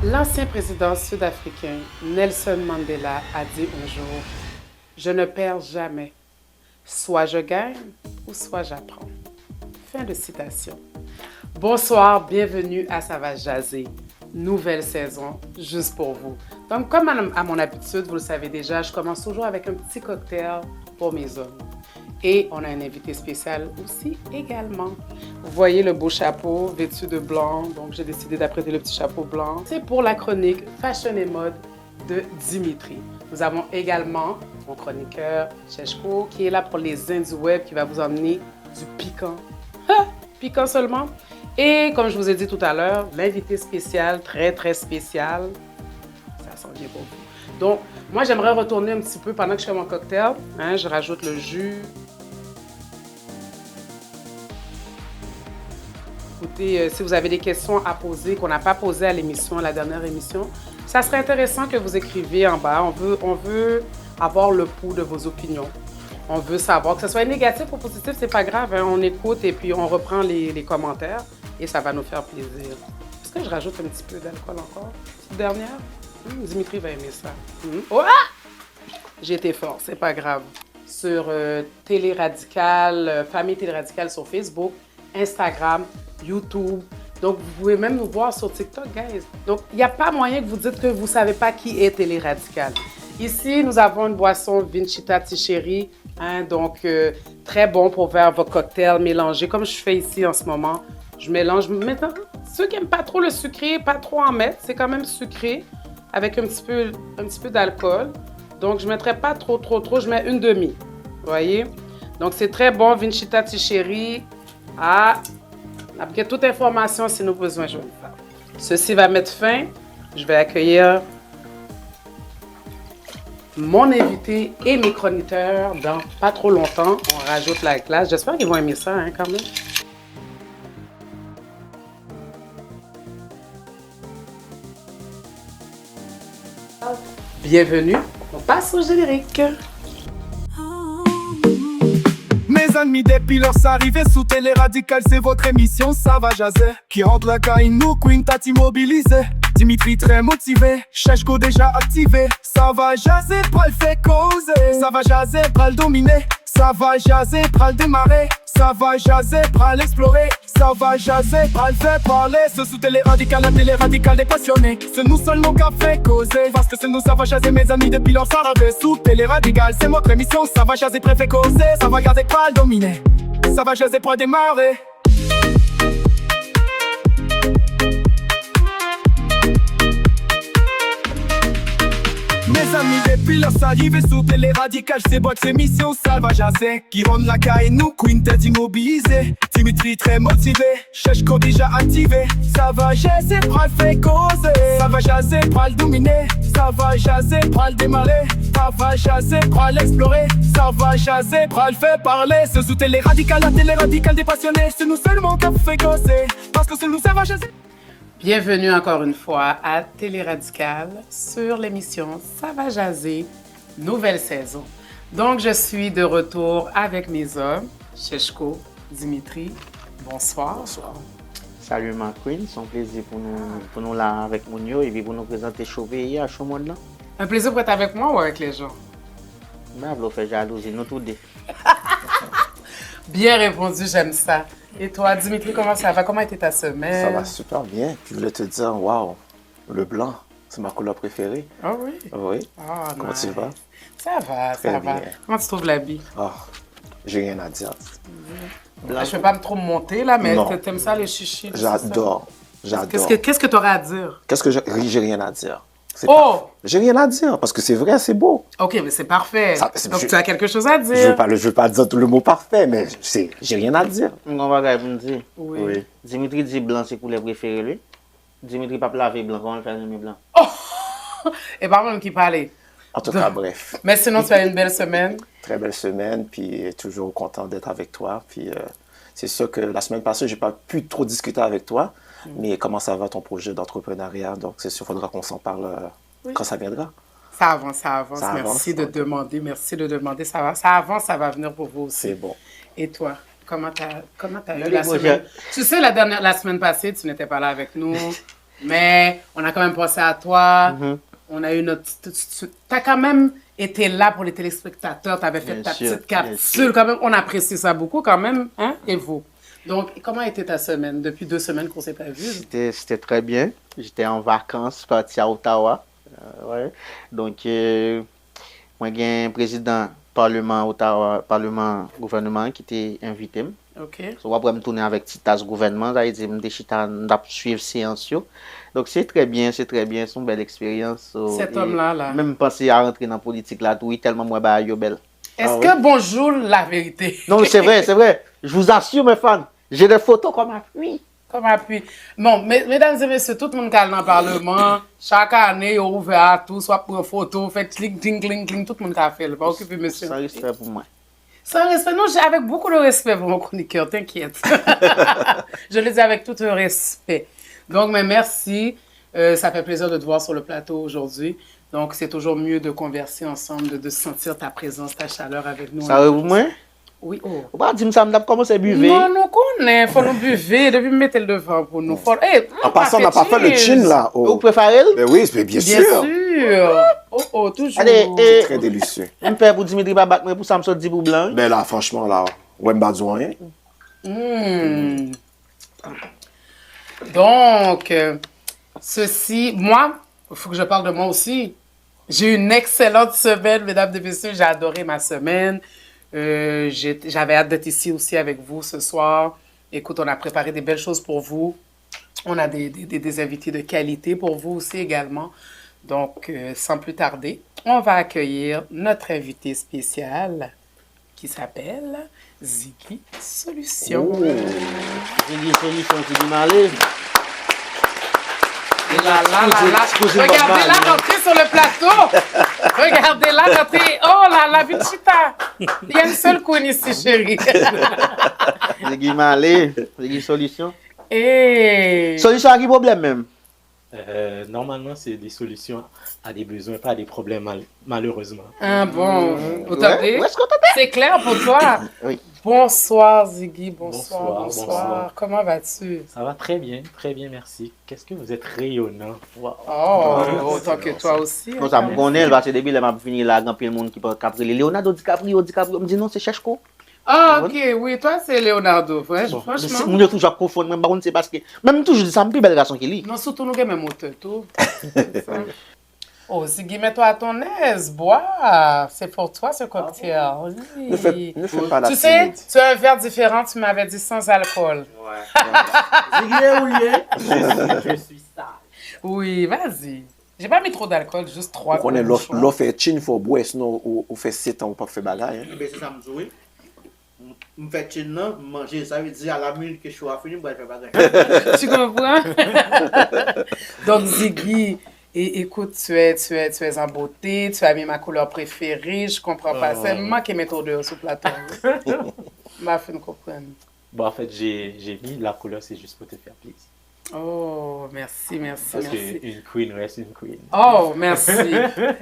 L'ancien président sud-africain Nelson Mandela a dit un jour « Je ne perds jamais. Soit je gagne ou soit j'apprends. » Fin de citation. Bonsoir, bienvenue à Ça va jaser. Nouvelle saison, juste pour vous. Donc, comme à mon habitude, vous le savez déjà, je commence toujours avec un petit cocktail pour mes hommes. Et on a un invité spécial aussi également. Vous voyez le beau chapeau vêtu de blanc, donc j'ai décidé d'apprêter le petit chapeau blanc. C'est pour la chronique Fashion et mode de Dimitri. Nous avons également mon chroniqueur Cheshko qui est là pour les Indes du web, qui va vous emmener du piquant. Piquant seulement. Et comme je vous ai dit tout à l'heure, l'invité spécial, très spécial, ça sent bien pour vous. Donc, moi j'aimerais retourner un petit peu pendant que je fais mon cocktail. Je rajoute le jus. Écoutez, si vous avez des questions à poser qu'on n'a pas posées à l'émission, à la dernière émission, ça serait intéressant que vous écriviez en bas. On veut avoir le pouls de vos opinions. On veut savoir, que ce soit négatif ou positif, c'est pas grave. On écoute et puis on reprend les commentaires et ça va nous faire plaisir. Est-ce que je rajoute un petit peu d'alcool encore? Petite dernière? Dimitri va aimer ça. Oh! J'ai été fort, c'est pas grave. Sur Télé Radicale, Famille Télé Radicale sur Facebook, Instagram, YouTube. Donc, vous pouvez même nous voir sur TikTok, guys. Donc, il n'y a pas moyen que vous dites que vous ne savez pas qui est Télé Radicale. Ici, nous avons une boisson Vincita Ticheri, donc très bon pour faire vos cocktails mélangés, comme je fais ici en ce moment. Je mélange. Maintenant, ceux qui n'aiment pas trop le sucré, pas trop en mettre, c'est quand même sucré, avec un petit peu d'alcool. Donc, je ne mettrai pas trop, je mets une demi. Vous voyez? Donc, c'est très bon, Vincita Ticheri. Après toute information, si nous besoin, je vais le faire. Ceci va mettre fin. Je vais accueillir mon invité et mes chroniqueurs dans pas trop longtemps. On rajoute la glace. J'espère qu'ils vont aimer ça, quand même. Bienvenue. On passe au générique. Mes amis, depuis leur arrivée sous Télé Radicale, c'est votre émission, ça va jaser. Qui rentre la caille, nous, Queen, t'as immobilisé. Dimitri très motivé, Cheshko déjà activé. Ça va jaser, pral fait causer. Ça va jaser, pral dominer. Ça va jaser, pral démarrer. Ça va jaser, pral explorer. Ça va jaser, pral fait parler. Ce sous Télé Radicale, la Télé Radicale des passionnés. C'est nous seulement qu'a fait causer. Parce que c'est nous, ça va jaser, mes amis, depuis leur arrivée sous Télé Radicale. C'est votre émission, ça va jaser, pral fait causer. Ça va jaser, pral dominer. Ça va jaser, pral démarrer. Mes amis, depuis leur arrivée sous Télé Radicale, c'est votre émission, ça va jaser. Qui rend la caille, nous, Queen, t'es immobilisé. Dimitri très motivé, Cheshko déjà activé. Ça va jaser, pral fait causer. Ça va jaser, pral dominer. Ça va jaser, pral démarrer. Ça va jaser, pral explorer. Ça va jaser, pral fait parler. C'est sous Télé Radicale, la Télé Radicale des passionnés. C'est nous seulement qu'a fait causer. Parce que c'est nous, ça va jaser. Bienvenue encore une fois à Télé Radicale sur l'émission Ça va jaser, nouvelle saison. Donc, je suis de retour avec mes hommes, Cheshko, Dimitri. Bonsoir. Bonsoir. Salut ma queen, c'est un plaisir pour nous là avec Mounio et puis pour nous présenter Chauvé à Chaumonde là. Un plaisir pour être avec moi ou avec les gens? Mais vous fait jalousie, nous tous deux. Bien répondu, j'aime ça. Et toi, Dimitri, comment ça va? Comment était ta semaine? Ça va super bien. Je voulais te dire, waouh, le blanc, c'est ma couleur préférée. Ah oui? Oui. Ah, Comment tu vas? Ça va, Très ça bien. va. Comment tu trouves l'habit? Ah, j'ai rien à dire. Je ne vais pas trop me monter là, mais Non. t'aimes ça le chichi? J'adore. J'adore. Qu'est-ce que tu aurais à dire? J'ai rien à dire. C'est Oh! parfait. J'ai rien à dire parce que c'est vrai, c'est beau. Ok, mais c'est parfait. Donc je- tu as quelque chose à Je dire? veux pas dire tout le mot parfait, mais j'ai rien à dire. On va regarder pour nous dire. Oui. Dimitri dit blanc, c'est couleur préférée lui. Dimitri pas laver blanc, comment le faire aimer blanc? Et par contre, qui parlait. En tout cas, bref, Mais sinon, tu as une belle semaine. très belle semaine, puis toujours content d'être avec toi. Puis c'est sûr que la semaine passée, j'ai pas pu trop discuter avec toi, mais comment ça va ton projet d'entrepreneuriat? Donc c'est sûr, il faudra qu'on s'en parle quand ça viendra. Ça avance, ça avance. Ça avance, Merci de ok. demander, merci de demander. Ça avance, ça va venir pour vous aussi. C'est bon. Et toi, comment t'as eu Les la projets. semaine? Tu sais, la semaine passée, tu n'étais pas là avec nous. Mais on a quand même pensé à toi. On a eu notre... T'as quand même été là pour les téléspectateurs. T'avais fait Bien ta sûr, petite bien capsule. Quand même, on apprécie ça beaucoup quand même. Hein? Et vous? Donc, comment a été ta semaine? Depuis 2 semaines qu'on s'est pas vu. C'était très bien. J'étais en vacances, parti à Ottawa. Ouais. Donc, moi, j'ai un président Parlement Ottawa, Parlement gouvernement qui était invité. OK. So, après, je me tourner avec Titas gouvernement, ça, il dit, je suis suivre séance. Donc, c'est très bien, c'est une belle expérience. So, Cet homme-là, là. Même penser à rentrer dans la politique là, tout, oui, tellement moi, bah, yo belle. Est-ce que bonjour la vérité? Non, c'est vrai, c'est vrai. Je vous assure, mes fans, j'ai des photos comme appui. Comme appui. Bon, mesdames et messieurs, tout le monde qui est dans le Parlement, chaque année, on ouvre à tout, soit pour une photo, fait clic, cling, cling, cling, tout le monde qui a fait. Pas occupé, monsieur. Sans respect pour moi. Sans respect, non, avec beaucoup de respect pour mon chroniqueur, t'inquiète. Je le dis avec tout le respect. Donc, mais merci. Ça fait plaisir de te voir sur le plateau aujourd'hui. Donc, c'est toujours mieux de converser ensemble, de sentir ta présence, ta chaleur avec nous. Ça va vous, moi? Oui, oh. Ou pas dire ça, me commencer à buver. Non, nous connaissons, il faut nous buver, depuis mettre le devant pour nous. En passant, on n'a pas fait le chin là. Vous préférez? Ben oui, bien Bien sûr. sûr. Oh, toujours. Allez, C'est très délicieux. un père pour Dimitri Babat, mais pour ça me sortir pour blanc. Ben là, franchement, là, ouais, pas besoin. Donc, ceci, moi, il faut que je parle de moi aussi. J'ai eu une excellente semaine, mesdames et messieurs. J'ai adoré ma semaine. J'avais hâte d'être ici aussi avec vous ce soir. Écoute, on a préparé des belles choses pour vous. On a des invités de qualité pour vous aussi également. Donc, sans plus tarder, on va accueillir notre invité spécial qui s'appelle Ziggy Solution. Ziggy Solution, Ziggy Malé. Regardez-la rentrer sur le plateau. Regardez-la rentrer. Oh là là, Vichita. Il y a une seule queen ici, chérie. Ziggy Malé, Ziggy Solution. Et... Solution à quel problème même? Normalement, c'est des solutions à des besoins, pas à des problèmes, malheureusement. Ah bon, vous entendez? Où est-ce qu'on t'entend? C'est clair pour toi? Oui. Bonsoir Ziggy, bonsoir, Bonsoir, bonsoir. bonsoir. Comment vas-tu? Ça va très bien, merci. Qu'est-ce que vous êtes rayonnant. Wow. Oh, autant que toi aussi. Non, ça me connaît, parce que depuis, il m'a fini là, grand pile monde qui peut capter Leonardo DiCaprio, me dit non, c'est Cheshko. Ah, ok, oui, toi c'est Leonardo. Ouais, franchement. Mon Dieu, toujours confondre, même par contre, c'est parce que, même toujours, ça me plus belle garçon qu'il est. Non, surtout nous, même moteur, tout. Oh, Ziggy, mets-toi à ton aise, bois. C'est pour toi ce cocktail. Oui. Ne fais pas la Tu sais, timide. tu as un verre différent, tu m'avais dit sans alcool. Ziggy est où il est? Je suis ça. Oui, vas-y. J'ai pas mis trop d'alcool, juste 3. On est l'offre fait chin, il faut boire, sinon on fait 7 ans, on peut pas faire bagaille. C'est ça, me jouer. Me fait chin non, manger, ça veut dire à la minute que je suis à finir, je vais faire bagaille. Tu comprends? Donc, Ziggy, écoute, tu es en beauté, tu as mis ma couleur préférée, je comprends pas. C'est moi qui mets ton dehors sur le plateau. Ma fille ne comprend. Bon, en fait, j'ai mis la couleur, c'est juste pour te faire plaisir. Oh, merci. Parce qu'une queen reste une queen. Oh, merci.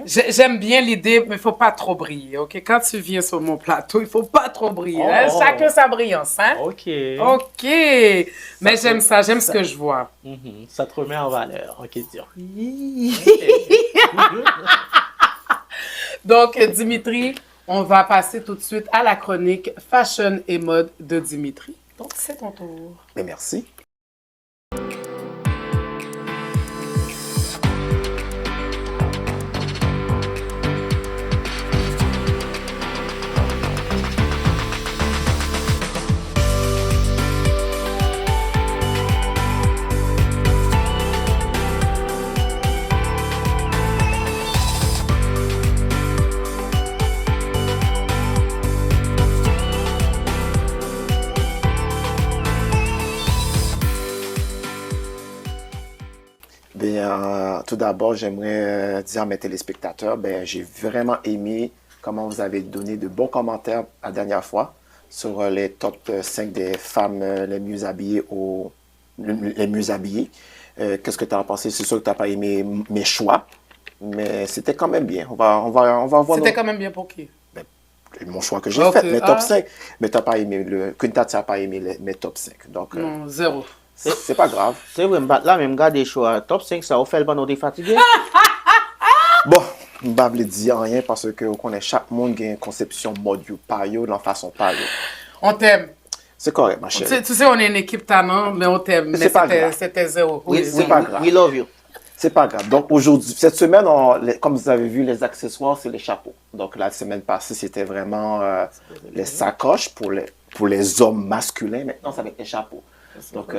J'aime bien l'idée, mais il ne faut pas trop briller, OK? Quand tu viens sur mon plateau, il ne faut pas trop briller. Oh. Hein? Chacun sa brillance, hein? Ok. OK. Mais j'aime ça, j'aime ce que je vois. Ça te remet en valeur, en question. Donc, Dimitri, on va passer tout de suite à la chronique Fashion et mode de Dimitri. Donc, c'est ton tour. Mais merci. Tout d'abord, j'aimerais dire à mes téléspectateurs, j'ai vraiment aimé comment vous avez donné de bons commentaires la dernière fois sur les top 5 des femmes les mieux habillées. Les mieux habillées. Qu'est-ce que tu as pensé? C'est sûr que tu n'as pas aimé mes choix, mais c'était quand même bien. On va voir. C'était quand même bien pour qui? Mon choix que j'ai fait, mes top 5. Mais tu n'as pas aimé Quinta, tu n'as pas aimé mes top 5. Donc, non, 0. C'est pas grave. C'est vrai, là, même garder choix. Top 5, ça, on fait le bon, on est fatigué. Bon, je ne vais pas dire rien parce que on connaît chaque monde qui a une conception mode you par yo, dans façon par yo. On t'aime. C'est correct, ma chérie. Tu sais, on est une équipe tannante, mais on t'aime. C'est pas grave. C'était zéro. Oui, C'est pas grave. We love you. C'est pas grave. Donc aujourd'hui, cette semaine, comme vous avez vu, les accessoires, c'est les chapeaux. Donc la semaine passée, c'était vraiment les sacoches pour les hommes masculins. Maintenant, ça va être les chapeaux. Donc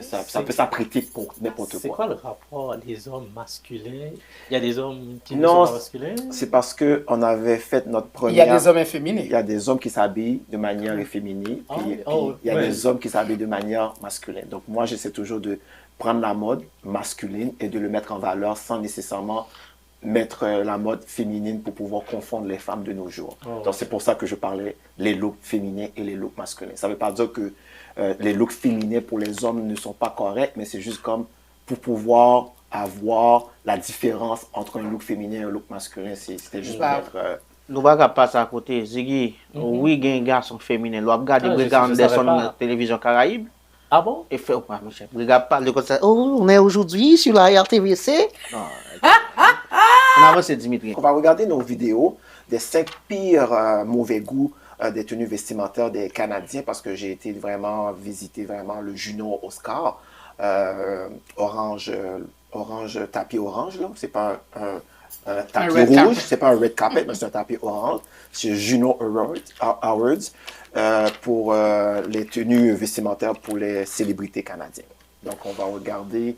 ça peut s'apprêter pour n'importe quoi. C'est quoi le rapport des hommes masculins? Il y a des hommes qui ne Non, sont pas masculins? c'est parce qu'on avait fait notre première... Il y a des hommes efféminés. Il y a des hommes qui s'habillent de manière efféminée, puis il y a des hommes qui s'habillent de manière masculine. Donc moi, j'essaie toujours de prendre la mode masculine et de le mettre en valeur sans nécessairement mettre la mode féminine pour pouvoir confondre les femmes de nos jours. Donc c'est pour ça que je parlais les looks féminins et les looks masculins. Ça ne veut pas dire que les looks féminins pour les hommes ne sont pas corrects, mais c'est juste comme pour pouvoir avoir la différence entre un look féminin et un look masculin. C'était juste pour mettre... Nous ne pouvons pas passer à côté. Ziggy, oui, il y a un garçon féminin. Nous regardons Brigade Anderson dans la télévision Caraïbe. Ah bon? Et fait, moi, mon chef, Brigade parle de comme ça. Oh, on est aujourd'hui sur la RTVC. Non, on avance, Dimitri. On va regarder nos vidéos des 5 pires mauvais goûts des tenues vestimentaires des Canadiens parce que j'ai été vraiment visiter vraiment le Juno Oscar orange tapis orange là, c'est pas un tapis rouge, c'est pas un red carpet mais c'est un tapis orange, c'est Juno Awards pour les tenues vestimentaires pour les célébrités canadiennes. Donc on va regarder.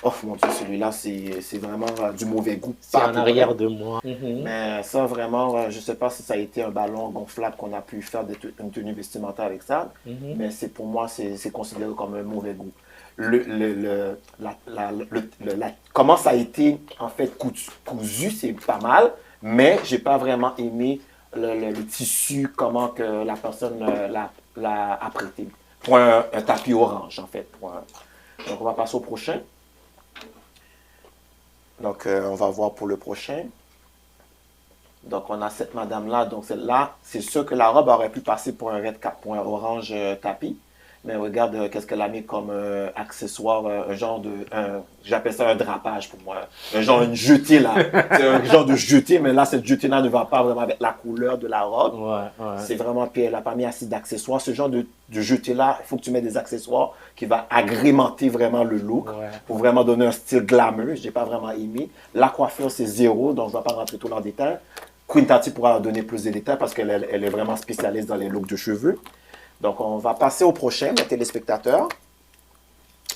Oh mon Dieu, celui-là, c'est vraiment du mauvais goût. C'est en arrière de moi. Mais ça, vraiment, je ne sais pas si ça a été un ballon gonflable qu'on a pu faire une tenue vestimentaire avec ça. Mais pour moi, c'est considéré comme un mauvais goût. Comment ça a été, en fait, cousu, c'est pas mal. Mais je n'ai pas vraiment aimé le tissu, comment que la personne l'a apprêté. Pour un tapis orange, en fait. Donc, on va passer au prochain. Donc, on va voir pour le prochain. Donc, on a cette madame-là. Donc, celle-là, c'est sûr que la robe aurait pu passer pour un red cap, pour un orange tapis. Mais regarde qu'est-ce qu'elle a mis comme accessoire, un genre de... j'appelle ça un drapage pour moi. Un genre une jetée, là. C'est un genre de jetée, mais là, cette jetée-là ne va pas vraiment avec la couleur de la robe. C'est vraiment... Puis elle n'a pas mis assez d'accessoires. Ce genre de jetée-là, il faut que tu mettes des accessoires qui va agrémenter vraiment le look pour vraiment donner un style glamour. Je n'ai pas vraiment aimé. La coiffure, c'est 0, donc je ne vais pas rentrer tout dans le détail. Queen Tati pourra donner plus de détails parce qu'elle est vraiment spécialiste dans les looks de cheveux. Donc, on va passer au prochain, les téléspectateurs.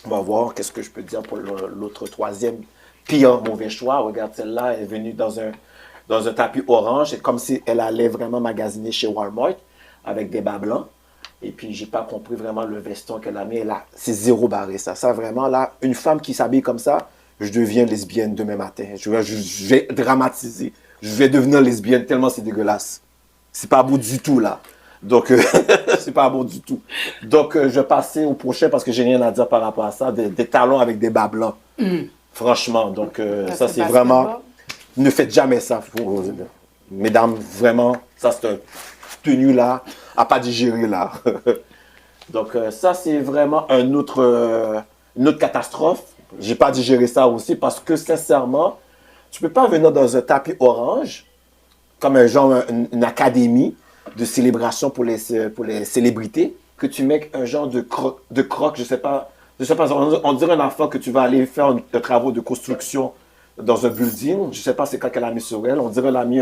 On va voir qu'est-ce que je peux dire pour l'autre troisième pire mauvais choix. Regarde, celle-là est venue dans un tapis orange. C'est comme si elle allait vraiment magasiner chez Walmart avec des bas blancs. Et puis, j'ai pas compris vraiment le veston qu'elle a mis. Là, c'est 0 barré, ça. Ça, vraiment, là, une femme qui s'habille comme ça, je deviens lesbienne demain matin. Je vais dramatiser. Je vais devenir lesbienne tellement c'est dégueulasse. C'est pas beau du tout, là. Donc, c'est pas beau du tout. Donc, je vais passer au prochain parce que j'ai rien à dire par rapport à ça. Des talons avec des bas blancs. Franchement, donc, ça, c'est vraiment... Ne faites jamais ça. Mesdames, vraiment, ça, c'est une tenue-là à pas digérer, là. Donc, ça, c'est vraiment une autre catastrophe. J'ai pas digéré ça aussi parce que, sincèrement, tu peux pas venir dans un tapis orange, comme un genre, une académie, de célébration pour les célébrités, que tu mets un genre de croque, je sais pas, on dirait un enfant que tu vas aller faire des travaux de construction dans un building, je sais pas c'est quoi qu'elle a mis sur elle, on dirait qu'elle a mis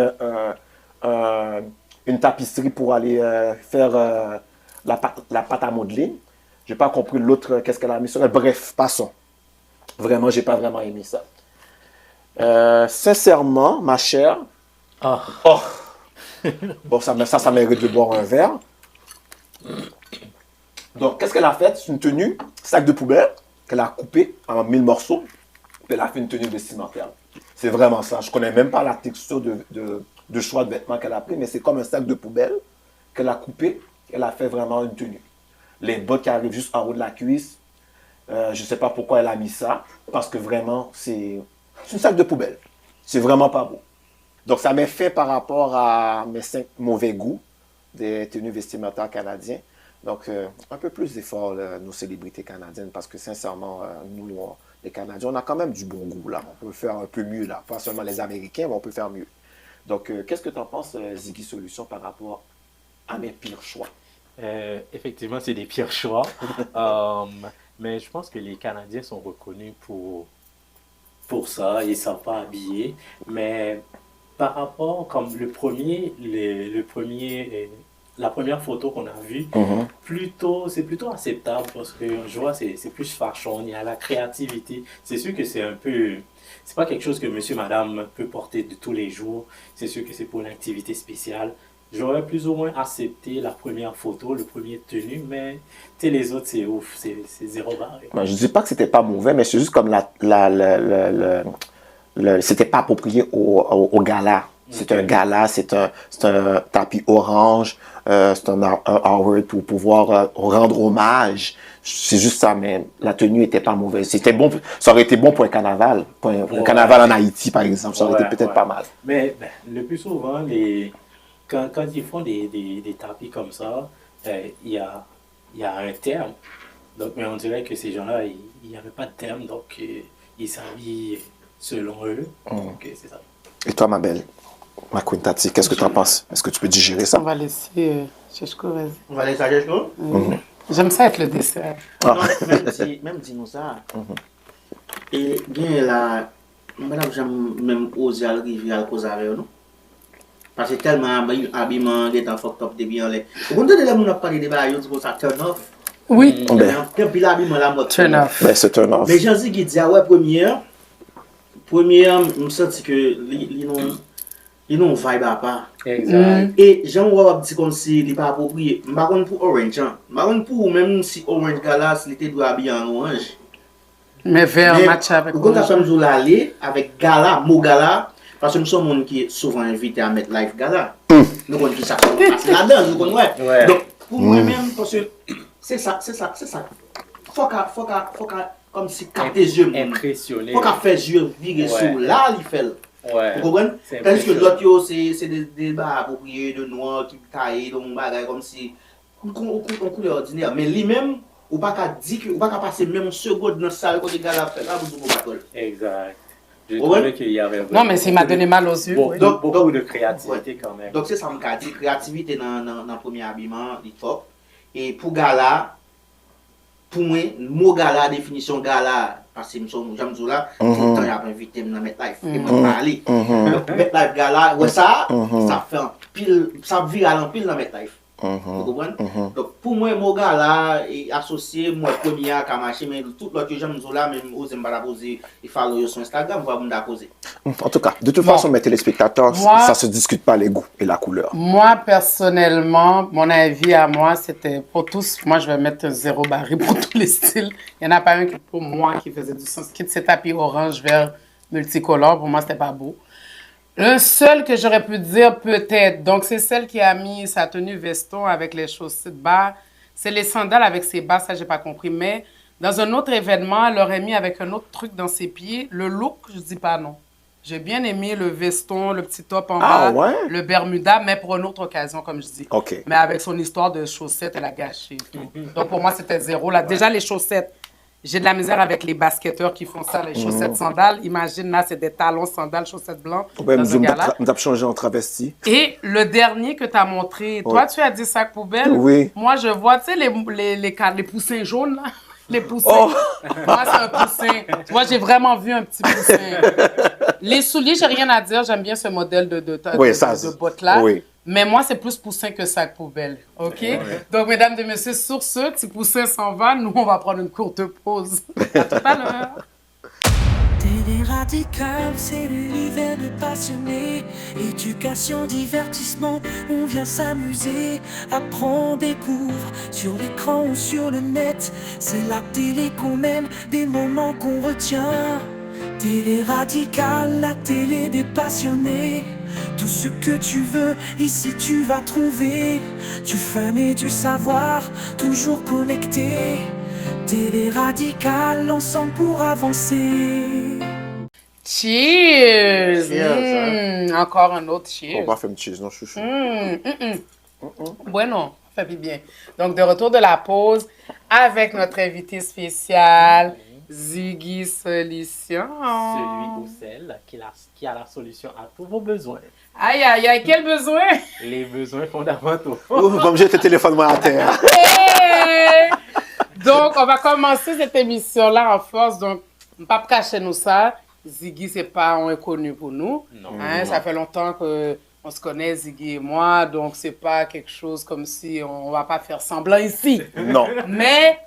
une tapisserie pour aller faire la pâte à modeler. J'ai pas compris l'autre, qu'est-ce qu'elle a mis sur elle. Bref, passons. Vraiment, j'ai pas vraiment aimé ça. Sincèrement, ma chère, bon, ça mérite de boire un verre. Donc, qu'est-ce qu'elle a fait? C'est une tenue, sac de poubelle, qu'elle a coupé en 1000 morceaux. Puis elle a fait une tenue vestimentaire. C'est vraiment ça. Je ne connais même pas la texture de choix de vêtements qu'elle a pris, mais c'est comme un sac de poubelle qu'elle a coupé. Elle a fait vraiment une tenue. Les bottes qui arrivent juste en haut de la cuisse, je ne sais pas pourquoi elle a mis ça, parce que vraiment, c'est un sac de poubelle. C'est vraiment pas beau. Donc, ça m'est fait par rapport à mes 5 mauvais goûts des tenues vestimentaires canadiens. Donc, un peu plus d'efforts, nos célébrités canadiennes, parce que sincèrement, nous, les Canadiens, on a quand même du bon goût, là. On peut faire un peu mieux, là. Pas seulement les Américains, mais on peut faire mieux. Donc, qu'est-ce que tu en penses, Ziggy Solution, par rapport à mes pires choix? Effectivement, c'est des pires choix. Euh, mais je pense que les Canadiens sont reconnus pour ça. Ils ne savent pas habiller. Mais par rapport, comme la première photo qu'on a vue, c'est plutôt acceptable parce que je vois, c'est plus fashion, il y a la créativité. C'est sûr que c'est pas quelque chose que monsieur, madame peut porter de tous les jours. C'est sûr que c'est pour une activité spéciale. J'aurais plus ou moins accepté la première photo, le premier tenue, mais tu sais, les autres, c'est ouf, c'est zéro barré. Ben, je ne dis pas que c'était pas mauvais, mais c'est juste comme c'était pas approprié au gala. C'est un gala, c'est un tapis orange, c'est un hour pour pouvoir rendre hommage. C'est juste ça, mais la tenue était pas mauvaise. C'était bon, ça aurait été bon pour un carnaval, pour un carnaval en Haïti par exemple, ça aurait été peut-être pas mal. Mais le plus souvent, quand ils font des tapis comme ça, il y a un terme. Donc, mais on dirait que ces gens-là, il n'y avait pas de terme, donc ils s'habillent selon eux. Donc, c'est ça. Et toi, ma belle, ma Queen Tati, qu'est-ce que tu en penses? Est-ce que tu peux digérer ça? On va laisser Cheshko, vas-y. On va laisser à Cheshko? J'aime ça être le dessert. Non, même dis-nous ça. Et bien là, madame, j'aime même oser arriver à cause avec nous. Parce que tellement habillement, des temps fucked up, des bien les. Vous comprenez là, on a parlé des bails, on ça turn off. Oui. Depuis l'habillement, la mode Turn off. Ben, c'est turn off. Mais j'en dis qu'il dit, ah ouais, première, je me sens que ils n'ont vibe à part. Exact. Et j'aime voir dire comme si il n'est pas approprié. Je ne sais pas pour Orange. Je ne sais pas pour même si Orange Gala, il était doit habiller en orange. Mais vert match avec Vous comprenez ça, nous aller avec Gala, mot Gala, parce que nous sommes gens qui est souvent invités à mettre live Gala. Nous connaissons ça, c'est là-dedans, nous connaissons. Ouais. Donc, pour moi-même, parce que c'est ça. Faut qu'à comme si quand tes yeux Impressionné. faut qu'à faire yeux virer sur là, il fait. Ouais. Vous comprenez? C'est Tandis que impressionnant. l'autre, c'est des débats appropriés de noirs qui taillent, donc bagaille comme si on couleur ordinaire. Mais lui-même, ou pas qu'à dire que, ou pas qu'à passer même une seconde dans la salle quand les gars la fait là, vous ne pouvez pas. Exact. Je Ouais. trouvais qu'il y avait Non, mais c'est m'a donné mal aux yeux. beaucoup, Oui. beaucoup de créativité quand même. Donc c'est ça, je dis, créativité dans le premier habillement, il top. Et pour gala, pour moi, le mot gala, définition gala, parce que j'aime ça là, tout le temps, il y a invité dans mettre live, et moi parler. Donc, mettre live gala, ouais, ça fait un pile, ça vire en pile dans mettre live. Vous comprenez? Donc, pour moi, mon gala est associé, moi, premier à Kamachi, mais tout l'autre, j'aime ça là, même aux Mbala poser, il follow sur Instagram, voir me poser. En tout cas, de toute façon, mes téléspectateurs, ça se discute pas les goûts et la couleur. Moi, personnellement, mon avis à moi, c'était pour tous, moi, je vais mettre un zéro barré pour tous les styles. Il n'y en a pas un qui, pour moi, qui faisait du sens. Quitte ces tapis orange, vert, multicolore, pour moi, c'était pas beau. Le seul que j'aurais pu dire peut-être, donc c'est celle qui a mis sa tenue veston avec les chaussettes bas. C'est les sandales avec ses bas, ça j'ai pas compris. Mais dans un autre événement, elle aurait mis avec un autre truc dans ses pieds. Le look, je dis pas non. J'ai bien aimé le veston, le petit top en bas, ouais? le bermuda, mais pour une autre occasion, comme je dis. OK. Mais avec son histoire de chaussettes, elle a gâché. Donc pour moi, c'était zéro. Là. Déjà, les chaussettes, j'ai de la misère avec les basketteurs qui font ça, les chaussettes sandales. Imagine, là, c'est des talons sandales, chaussettes blancs. Ouais, dans un gala. nous avons changé en travesti. Et le dernier que tu as montré, toi, tu as dit sac poubelle. Oui. Moi, je vois, tu sais, les poussins jaunes, là. Les poussins. Moi, c'est un poussin. Tu vois, j'ai vraiment vu un petit poussin. Les souliers, j'ai rien à dire. J'aime bien ce modèle de bottes-là. Oui. Mais moi, c'est plus poussin que sac poubelle. OK? Donc, mesdames et messieurs, sur ce, petit poussin s'en va. Nous, on va prendre une courte pause. À tout à l'heure. Télé radical, c'est l'univers de passionnés. Éducation, divertissement, on vient s'amuser. Apprend, découvre, sur l'écran ou sur le net. C'est la télé qu'on aime, des moments qu'on retient. Télé radical, la télé des passionnés. Tout ce que tu veux, ici tu vas trouver. Du fun et du savoir, toujours connecté. Télé radical, ensemble pour avancer. Cheers! Cheers, Encore un autre cheers. On va faire une cheese, non, chouchou. Bueno, Ça fait bien. Donc, de retour de la pause avec notre invité spécial, Ziggy Solution. Celui ou celle qui a la solution à tous vos besoins. Aïe, aïe, aïe, quel besoin! Les besoins fondamentaux. Comme je te téléphone moi à terre. Hey! Donc, on va commencer cette émission-là en force. Donc, ne pas cacher nous ça. Ziggy, c'est pas un inconnu pour nous. Non. Hein, ça fait longtemps qu'on se connaît, Ziggy et moi. Donc, c'est pas quelque chose comme si on va pas faire semblant ici. Non. Mais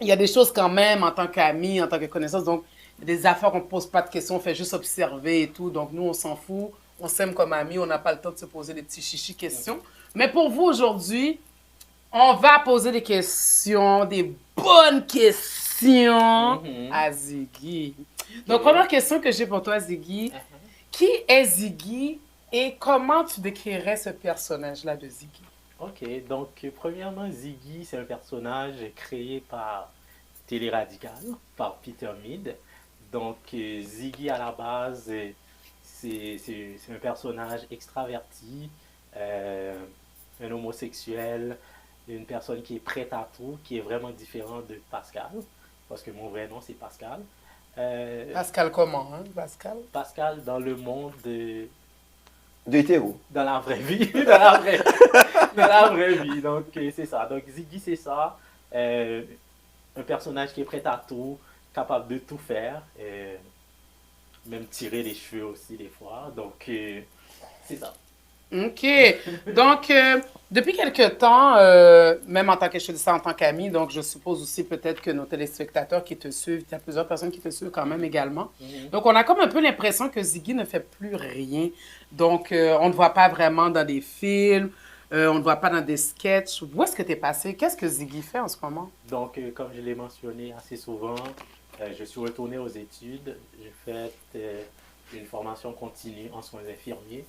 il y a des choses quand même en tant qu'amis, en tant que connaissance. Donc, il y a des affaires qu'on ne pose pas de questions, on fait juste observer et tout. Donc, nous, on s'en fout. On s'aime comme amis. On n'a pas le temps de se poser des petits chichis questions. Mais pour vous, aujourd'hui, on va poser des questions, des bonnes questions à Ziggy. Donc, première question que j'ai pour toi, Ziggy. Qui est Ziggy et comment tu décrirais ce personnage-là de Ziggy? Ok, donc premièrement, Ziggy, c'est un personnage créé par Téléradical, par Peter Mead. Donc, Ziggy, à la base, c'est un personnage extraverti, un homosexuel, une personne qui est prête à tout, qui est vraiment différent de Pascal, parce que mon vrai nom, c'est Pascal. Pascal comment, hein, Pascal? Pascal dans le monde D'hétéro. dans la vraie vie, dans la vraie vie. Donc c'est ça. Donc Ziggy c'est ça, un personnage qui est prêt à tout, capable de tout faire, même tirer les cheveux aussi des fois. Donc c'est ça. OK. Donc, depuis quelque temps, même en tant que je dis ça en tant qu'ami, donc je suppose aussi peut-être que nos téléspectateurs qui te suivent, il y a plusieurs personnes qui te suivent quand même également. Donc, on a comme un peu l'impression que Ziggy ne fait plus rien. Donc, on ne voit pas vraiment dans des films, on ne voit pas dans des sketchs. Où est-ce que tu es passé? Qu'est-ce que Ziggy fait en ce moment? Donc, comme je l'ai mentionné assez souvent, je suis retourné aux études. J'ai fait une formation continue en soins infirmiers.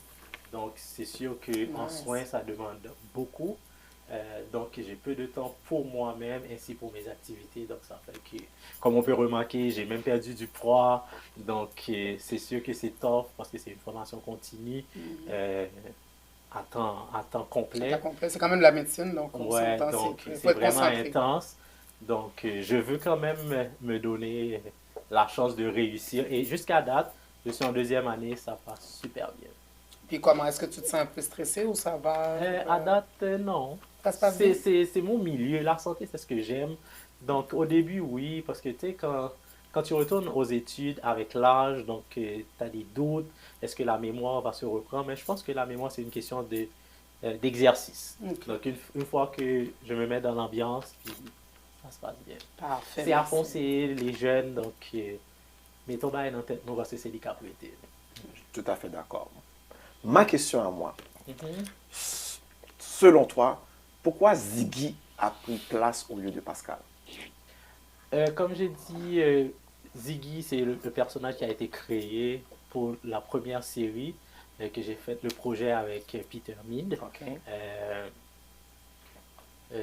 Donc, c'est sûr qu'en soins, ça demande beaucoup. Donc, j'ai peu de temps pour moi-même ainsi pour mes activités. Donc, ça fait que, comme on peut remarquer, j'ai même perdu du poids. Donc, c'est sûr que c'est tough parce que c'est une formation continue à temps complet. C'est quand même de la médecine, donc on Ouais, s'entend. donc Faut c'est être vraiment concentré. intense. Donc, je veux quand même me donner la chance de réussir. Et jusqu'à date, je suis en deuxième année, ça passe super bien. Puis comment? Est-ce que tu te sens un peu stressé ou ça va? À date, non. Ça se passe bien? C'est mon milieu. La santé, c'est ce que j'aime. Donc, au début, oui, parce que tu sais, quand tu retournes aux études avec l'âge, donc tu as des doutes, est-ce que la mémoire va se reprendre? Mais je pense que la mémoire, c'est une question d'exercice. Ok. Donc, une fois que je me mets dans l'ambiance, puis ça se passe bien. Parfait. C'est à merci. fond, c'est les jeunes, donc mettons bien dans tête, nous, c'est les caprités. Tout à fait d'accord. Ma question à moi. Selon toi, pourquoi Ziggy a pris place au lieu de Pascal? Comme j'ai dit, Ziggy, c'est le personnage qui a été créé pour la première série que j'ai faite, le projet avec Peter Mead. OK.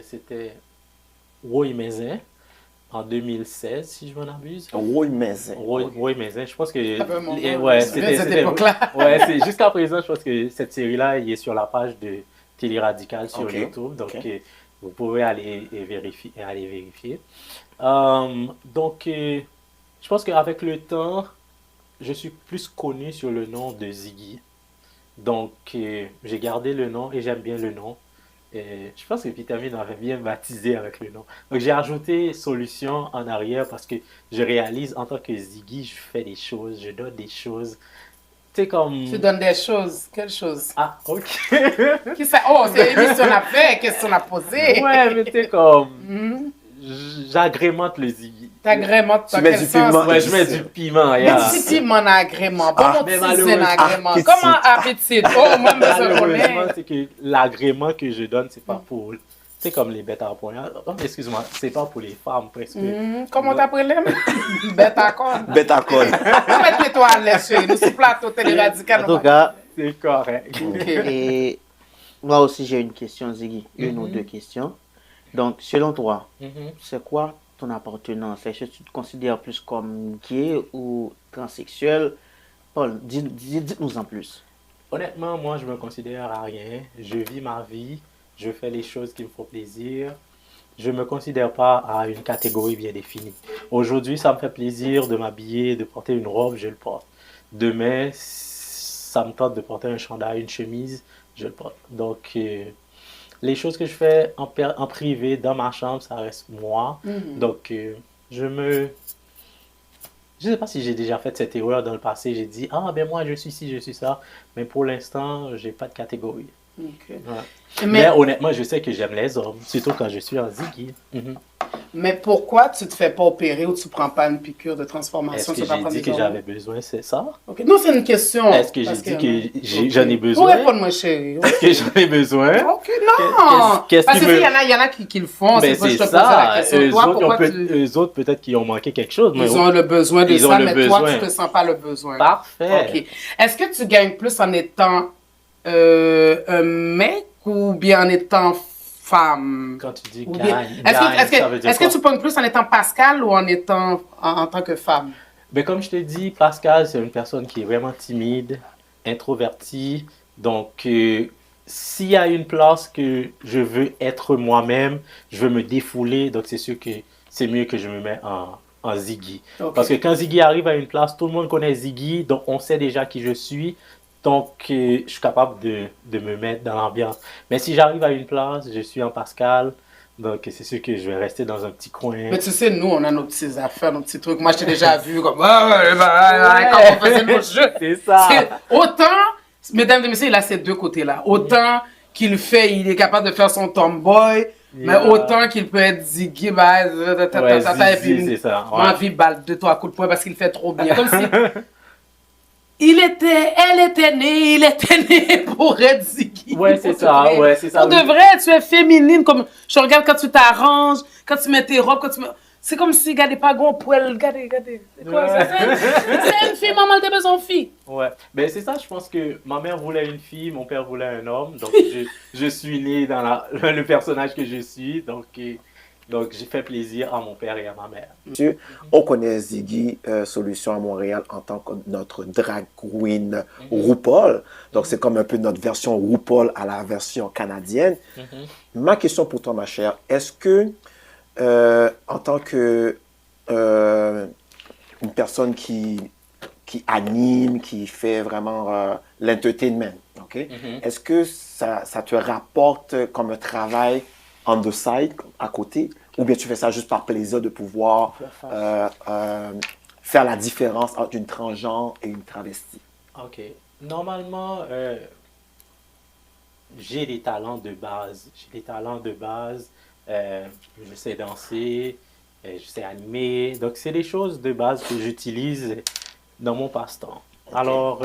C'était Roy Maison en 2016, si je m'en abuse. Roy Maison. Roy Maison, je pense que... Ça fait un moment, ouais, cette époque-là. Ouais, jusqu'à présent, je pense que cette série-là, il est sur la page de Téléradical sur Ok, YouTube. Donc, ok. vous pouvez aller vérifier. Donc, je pense qu'avec le temps, je suis plus connu sur le nom de Ziggy. Donc, j'ai gardé le nom et j'aime bien le nom. Je pense que Peter Mead m'avait bien baptisé avec le nom. Donc, j'ai ajouté Solution en arrière parce que je réalise en tant que Ziggy, je fais des choses, je donne des choses. Tu sais, comme... Tu donnes des choses. Quelles choses? Ah, ok. Qui ça? Oh, c'est l'émission qu'on a fait, question qu'on a posée. Ouais, mais tu sais, comme... Mhm. J'agrémente le Ziggy. T'agrémentes Tu dans mets quel du sens? piment. Ouais, je mets du piment. Mais Yeah. si tu m'en agrément, bon, Ah, mon mais petit malheureusement- agrément. Ah, Comment appétit? Oh, moi, je Malheureusement, connais. c'est que l'agrément que je donne, c'est pas pour... C'est comme les bêtes à point. Oh, excuse-moi, c'est pas pour les femmes, presque. Comment t'appelles? Bête à corps. Bête à col. Mettez-toi à l'aise, chérie. Nous sommes plateau télé-radical. En tout cas, C'est correct. OK. et moi aussi j'ai une question, Ziggy. Une ou deux questions. Donc, selon toi, c'est quoi ton appartenance? Est-ce que tu te considères plus comme gay ou transsexuel? Paul, dites-nous en plus. Honnêtement, moi, je me considère à rien. Je vis ma vie. je fais les choses qui me font plaisir. Je ne me considère pas à une catégorie bien définie. Aujourd'hui, ça me fait plaisir de m'habiller, de porter une robe, je le porte. Demain, ça me tente de porter un chandail, une chemise, je le porte. Donc, les choses que je fais en privé, dans ma chambre, ça reste moi. Donc, je ne sais pas si j'ai déjà fait cette erreur dans le passé. J'ai dit, ah ben moi, je suis ci, je suis ça. Mais pour l'instant, je n'ai pas de catégorie. Ok. Ouais. Mais honnêtement, je sais que j'aime les hommes, surtout quand je suis en Ziggy. Mais pourquoi tu ne te fais pas opérer ou tu ne prends pas une piqûre de transformation? Est-ce que j'ai dit que j'avais besoin, c'est ça? Ok. Non, c'est une question. Est-ce que j'ai dit que j'en ai besoin? Pour répondre, moi, chérie. Est-ce que j'en ai besoin? Ok, non. Qu'est-ce Parce qui que me... il y en a qui le font. Ben, c'est c'est pas je te posais la ça. question. Toi, pourquoi Eux autres, peut-être qu'ils ont manqué quelque chose. Mais ils ont le besoin de ça, mais toi, tu ne te sens pas le besoin. Parfait. Ok. Est-ce que tu gagnes plus en étant un mec ou bien en étant femme? Quand tu dis Ou gagne, bien- Est-ce que tu pognes plus en étant Pascal ou en étant en tant que femme? Ben, comme je te dis, Pascal, c'est une personne qui est vraiment timide, introvertie. Donc, s'il y a une place que je veux être moi-même, je veux me défouler, donc c'est sûr que c'est mieux que je me mets en Ziggy. Okay. Parce que quand Ziggy arrive à une place, tout le monde connaît Ziggy, donc on sait déjà qui je suis. Donc, je suis capable de me mettre dans l'ambiance. Mais si j'arrive à une place, je suis en Pascal, donc c'est sûr que je vais rester dans un petit coin. Mais tu sais, nous, on a nos petites affaires, nos petits trucs. Moi, je t'ai déjà vu comme quand on faisait nos jeux. C'est ça. Autant, mesdames et messieurs, il a ces deux côtés-là. Autant qu'il fait, il est capable de faire son tomboy, mais autant qu'il peut être Ziggy, c'est ça. Moi, envie balle de toi à coup de poing parce qu'il fait trop bien. Comme si... il était né pour être Ziggy. Ouais, c'est ça. On devrait, tu es féminine, comme je regarde quand tu t'arranges, quand tu mets tes robes, c'est comme si, regardez pas gros poil, regardez. C'est quoi ça? C'est une fille, maman, elle a besoin de fille. Ouais, ben c'est ça, je pense que ma mère voulait une fille, mon père voulait un homme, donc je suis né dans le personnage que je suis, donc j'ai fait plaisir à mon père et à ma mère. Monsieur, on connaît Ziggy Solution à Montréal en tant que notre drag queen RuPaul. Donc, c'est comme un peu notre version RuPaul à la version canadienne. Ma question pour toi, ma chère, est-ce que, en tant que une personne qui anime, qui fait vraiment l'entertainment, okay? Est-ce que ça te rapporte comme un travail on the side, à côté, ou bien tu fais ça juste par plaisir de pouvoir faire la différence entre une transgenre et une travestie? Ok. Normalement, j'ai des talents de base. Je sais danser, je sais animer. Donc, c'est des choses de base que j'utilise dans mon passe-temps. Okay. Alors,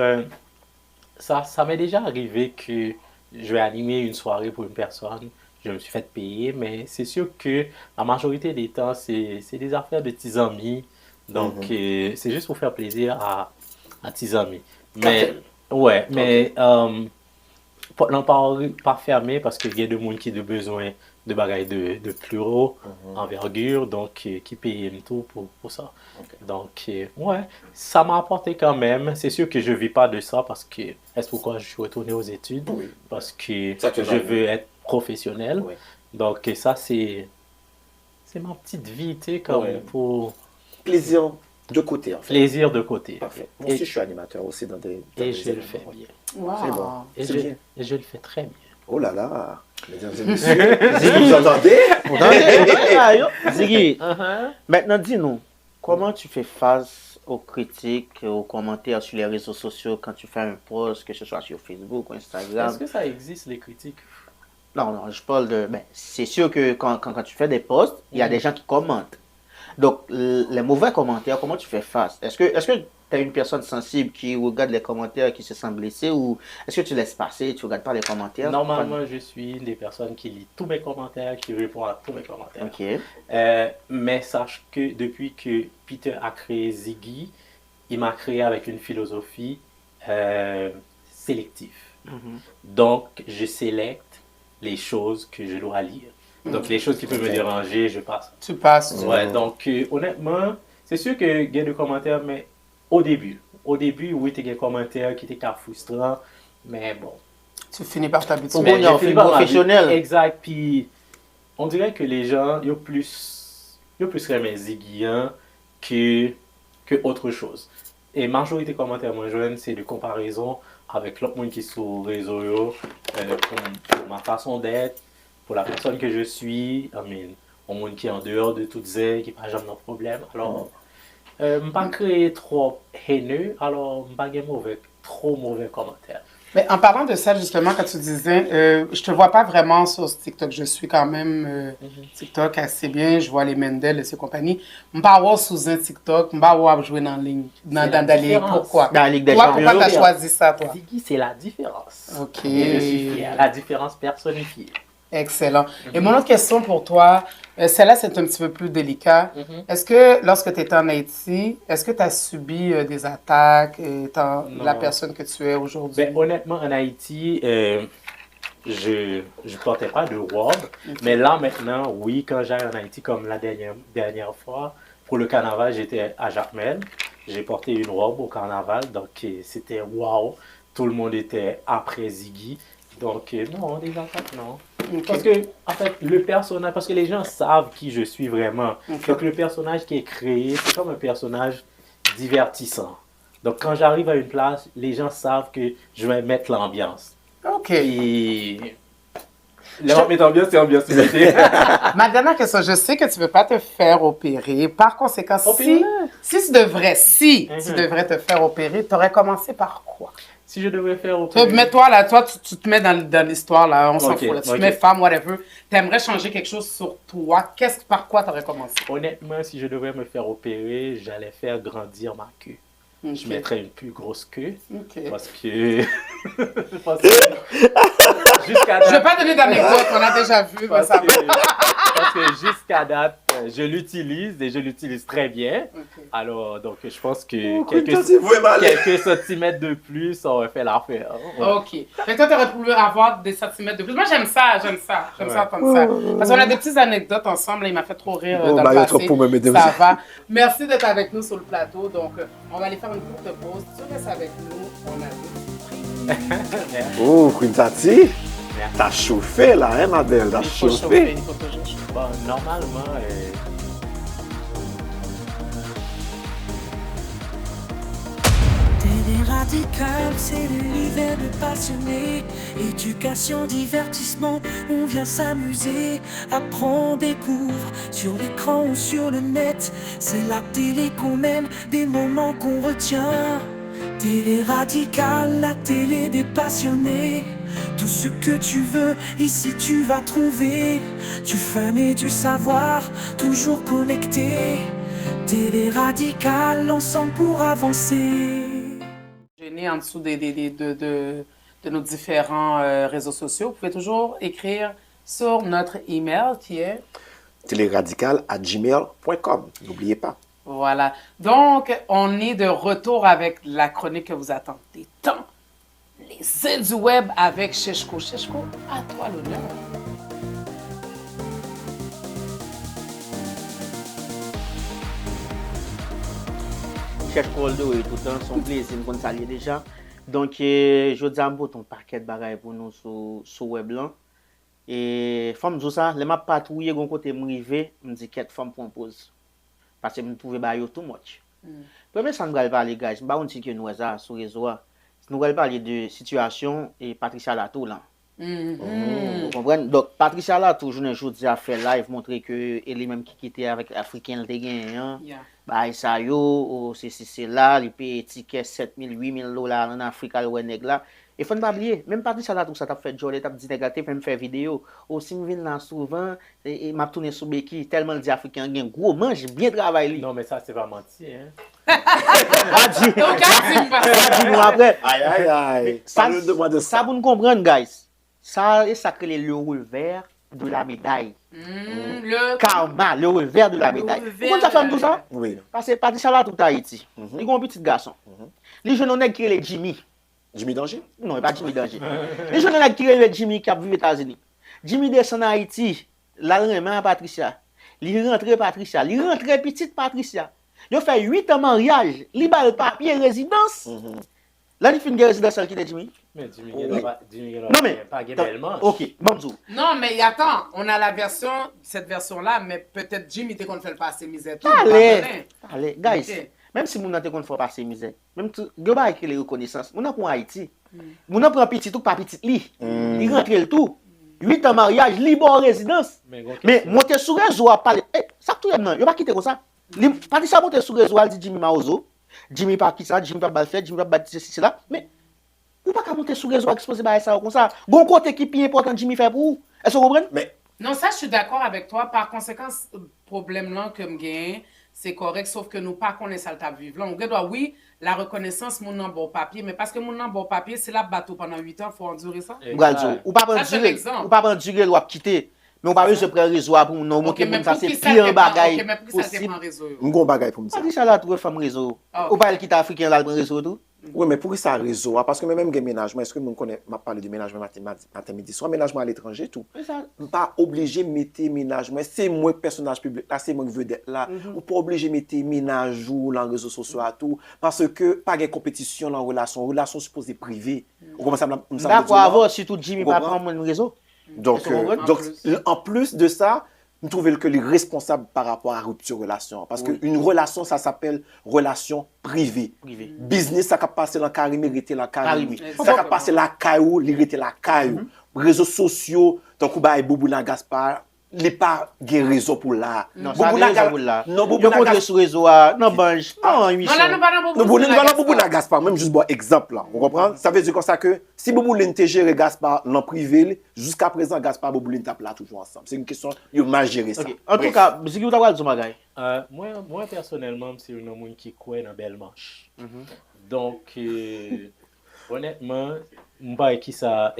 ça m'est déjà arrivé que je vais animer une soirée pour une personne. Je me suis fait payer, mais c'est sûr que la majorité des temps, c'est des affaires de petits amis. Donc, c'est juste pour faire plaisir à petits amis. Mais, ouais, mais non pas fermé parce qu'il y a des gens qui ont besoin de bagages de plus haut envergure, donc qui payent tout pour ça. Okay. Donc, ouais, ça m'a apporté quand même. C'est sûr que je ne vis pas de ça parce que, c'est pourquoi je suis retourné aux études, parce que je veux être professionnel. Oui. Donc, ça, c'est ma petite vie, tu sais, comme pour... Plaisir de côté, en fait. Plaisir de côté. Parfait. Moi aussi, je suis animateur aussi dans des je le fais bien. Wow. C'est bon. Et je le fais très bien. Oh là là, mesdames et messieurs, vous entendez? Ziggy, maintenant dis-nous, comment tu fais face aux critiques, aux commentaires sur les réseaux sociaux quand tu fais un post, que ce soit sur Facebook ou Instagram? Est-ce que ça existe, les critiques? Non, je parle de... Ben, c'est sûr que quand tu fais des posts, il y a des gens qui commentent. Donc, les mauvais commentaires, comment tu fais face? Est-ce que tu es une personne sensible qui regarde les commentaires, qui se sent blessée, ou est-ce que tu laisses passer, tu ne regardes pas les commentaires? Normalement, je suis une des personnes qui lit tous mes commentaires, qui répond à tous mes commentaires. Okay. Mais sache que depuis que Peter a créé Ziggy, il m'a créé avec une philosophie sélective. Donc, je sélecte les choses que je dois lire. Donc, les choses qui peuvent me déranger, je passe. Tu passes. Ouais, donc, honnêtement, c'est sûr qu'il y a des commentaires, mais au début, oui, il y a des commentaires qui étaient frustrants, mais bon. Tu finis par t'habituer. Bon, il y a un film professionnel. Exact. Puis, on dirait que les gens, ils ont plus aimé Ziggy hein, que autre chose. Et majorité commentaires moi joignent, c'est de comparaison avec l'autre monde qui est sur les réseaux, pour ma façon d'être, pour la personne que je suis, au monde qui est en dehors de tout ça, qui n'a pas jamais de problème. Alors, je ne pas créer trop haineux, alors je ne pas trop mauvais commentaires. Mais en parlant de ça, justement, quand tu disais, je te vois pas vraiment sur TikTok. Je suis quand même TikTok assez bien. Je vois les Mendel et ses compagnies. Je ne pas voir sous un TikTok. Je ne pas voir jouer dans la ligne. Dans la ligue. Pourquoi? Dans la Ligue des Toi, Champions. pourquoi tu as choisi ça, toi? Ziggy, c'est la différence. OK. Et je suis fier. La différence personnifiée. Excellent. Et mon autre question pour toi, celle-là, c'est un petit peu plus délicat. Est-ce que, lorsque tu étais en Haïti, est-ce que tu as subi des attaques étant la personne que tu es aujourd'hui? Ben, honnêtement, en Haïti, je ne portais pas de robe. Mais là, maintenant, oui, quand j'allais en Haïti, comme la dernière fois, pour le carnaval, j'étais à Jacmel. J'ai porté une robe au carnaval, donc c'était wow. Tout le monde était après Ziggy. Donc, non, des attaques, non. Okay. Parce que, en fait, le personnage, parce que les gens savent qui je suis vraiment. Donc, le personnage qui est créé, c'est comme un personnage divertissant. Donc, quand j'arrive à une place, les gens savent que je vais mettre l'ambiance. OK. Et... l'ambiance, c'est ambiance. Ma dernière question, je sais que tu ne veux pas te faire opérer. Par conséquent, si tu devrais te faire opérer, tu aurais commencé par quoi? Si je devrais faire opérer... Mets-toi là, toi, tu te mets dans l'histoire, là, on s'en fout. Là. Tu te ok. mets femme, whatever. Tu aimerais changer quelque chose sur toi. Par quoi tu aurais commencé? Honnêtement, si je devrais me faire opérer, j'allais faire grandir ma queue. Ok. Je mettrais une plus grosse queue. Ok. Parce que... jusqu'à date... Je ne vais pas donner d'anecdote, on a déjà vu. Mais ça... parce que jusqu'à date, je l'utilise et je l'utilise très bien. Ok. Alors, donc, je pense que quelques centimètres de plus, ça aurait fait l'affaire. Ouais. OK. Mais toi, tu aurais pu avoir des centimètres de plus. Moi, j'aime ça. J'aime ça entendre ça. Parce qu'on a des petites anecdotes ensemble. Là, il m'a fait trop rire dans le passé. Ça va. Merci d'être avec nous sur le plateau. Donc, on va aller faire une courte pause. Tu restes avec nous. On a Oh, Queen Tati, t'as chauffé là, hein, ma belle, t'as Il faut chauffé. chauffer. Il faut toujours chauffer. Bon, normalement, Télé radicale, c'est l'univers de passionnés. Éducation, divertissement, on vient s'amuser. Apprendre, découvre, sur l'écran ou sur le net. C'est la télé qu'on aime, des moments qu'on retient. Télé radicale, la télé des passionnés. Tout ce que tu veux, ici tu vas trouver. Du fun et du savoir, toujours connecté. Télé radicale, ensemble pour avancer. Gêné en dessous de nos différents réseaux sociaux. Vous pouvez toujours écrire sur notre email qui est... téléradicale@gmail.com, n'oubliez pas. Voilà. Donc, on est de retour avec la chronique que vous attendez tant. Les ailes du web avec Cheshko. Cheshko, à toi l'honneur. Cheshko Oldo et tout le temps, son plaisir, nous saluer déjà. Donc, je dis à vous ton paquet de bagages pour nous sur web là. Et femme tout ça, les m'a patrouiller gon côté m'rivé, me dit qu'être femme pour pause. Parce que me trouver ba yo too much. Premier ça nous va parler guys, ba on dit que nous ça sur réseau. Nous allons parler de situation et Patricia Lato là. Vous comprenez? Donc Patricia Lato aujourd'hui a fait live montrer que elle est même qui était avec africain le gagné hein. Bah ça yo c'est là, il paye ticket 7 000 8 000 $ en Afrique à nèg là. Et faut pas oublier, même Patricia Lato ça t'a fait jolé, t'a dit négatif même faire vidéo. Aussi me vinn là souvent et m'a tourné sur Becky tellement le dit africain gain gros mange bien travail. non, mais ça, c'est pas menti, hein. Donc, Dis-nous après. Aïe, aïe, aïe. Parle-moi de ça. Ça pour nous comprendre, guys. Ça, ça crée le revers de la médaille. le Karma, le revers de la médaille. Vous comprenez ça fait tout ça? Oui. Parce que Patricia là tout Haïti. Il a un petit garçon. Les jeunes ont qui est Jimmy. Jimmy Danger? Non, pas Jimmy Danger. Les jeunes ont qui est Jimmy qui a vécu aux États-Unis. Jimmy descend en Haïti, là il remet à Patricia. Il rentre Patricia, il rentre petite Patricia. Il fait 8 ans mariage, il a le papier résidence. Là, il fait une résidentielle qui est Jimmy. Mais Jimmy Non, mais. pas bellement. Ok, Mamzou. Non, mais attends, on a cette version-là, mais peut-être Jimmy était qu'on fait le passer misère. Allez, guys. Ok. Même si mon ante qu'on fait passer misère, même tout, go ba écrit les reconnaissances. Mon pour Haïti. Mon prend petit tout pas petit li. Il rentre le tout. 8 ans mariage, libre en résidence. Mais monter sur réseau à parler. Ça tout non, yo pas quitter comme ça. Pas ça monter sur réseau, dit Jimmy Maozo. Jimmy pas qui ça, Jimmy pas bal fait, Jimmy pas bâtir ceci là. Mais ou pas qu'à monter sur réseau exposer ba ça comme ça. Gon côté qui plus important Jimmy fait pour vous. Est-ce que vous comprenez? Mais Non, ça, je suis d'accord avec toi. Par conséquent, problème là que me gagne, c'est correct, sauf que nous pas connaissons ça le vivre là. On doit, oui, la reconnaissance, mon nom bon papier, mais parce que mon nom bon papier, c'est la bateau pendant 8 ans, il faut endurer ça. Ou pas prendre durée, ou pas prendre durée, ou quitter. Mais on va se prendre réseau pour nous montrer que ça c'est pire bagaille. OK, mais pour ça c'est pas réseau. m'gon bagay pour me dire. Pas dit ça là trouver femme réseau. Ou pas quitter africain là prendre réseau tout. Oui, mais pour ça réseau, parce que même ménagement, est-ce que vous connaissez, m'a parlé de ménagement matin midi soir, ménagement à l'étranger tout. Pas obligé de mettre ménagement, c'est moi personnage public là, c'est moi vedette là, ou pas obligé de mettre ménage ou dans les réseaux sociaux à tout parce que pas de compétition dans relation supposée privée. Vous commencez à me d'accord, avant surtout Jimmy pas prendre mon réseau. Donc en plus de ça, nous trouvons que les responsables par rapport à la rupture de relation. Parce qu'une relation, ça s'appelle relation privée. Business, ça peut passer dans le carré, mériter la carré. Ça peut passer la caillou, mériter la caillou. Réseaux sociaux, tant qu'on va Boubou dans Gaspard, il n'y a pas de raison pour là. Non, ça raison pour là. Non, Boubou dans sur réseau, non, bange. Non, émission. Non, là, nous pas dans Boubou dans Gaspard, même juste bon exemple là. Vous comprenez? Ça veut dire comme ça que si Boubou l'ente géré Gaspard dans privé, jusqu'à présent Gaspard Boubou l'ente là toujours ensemble. C'est une question de mal gérer ça. En tout cas, si vous avez dit bagay. Moi personnellement, c'est un homme qui croit dans belle manche. Donc honnêtement, m'pa qui ça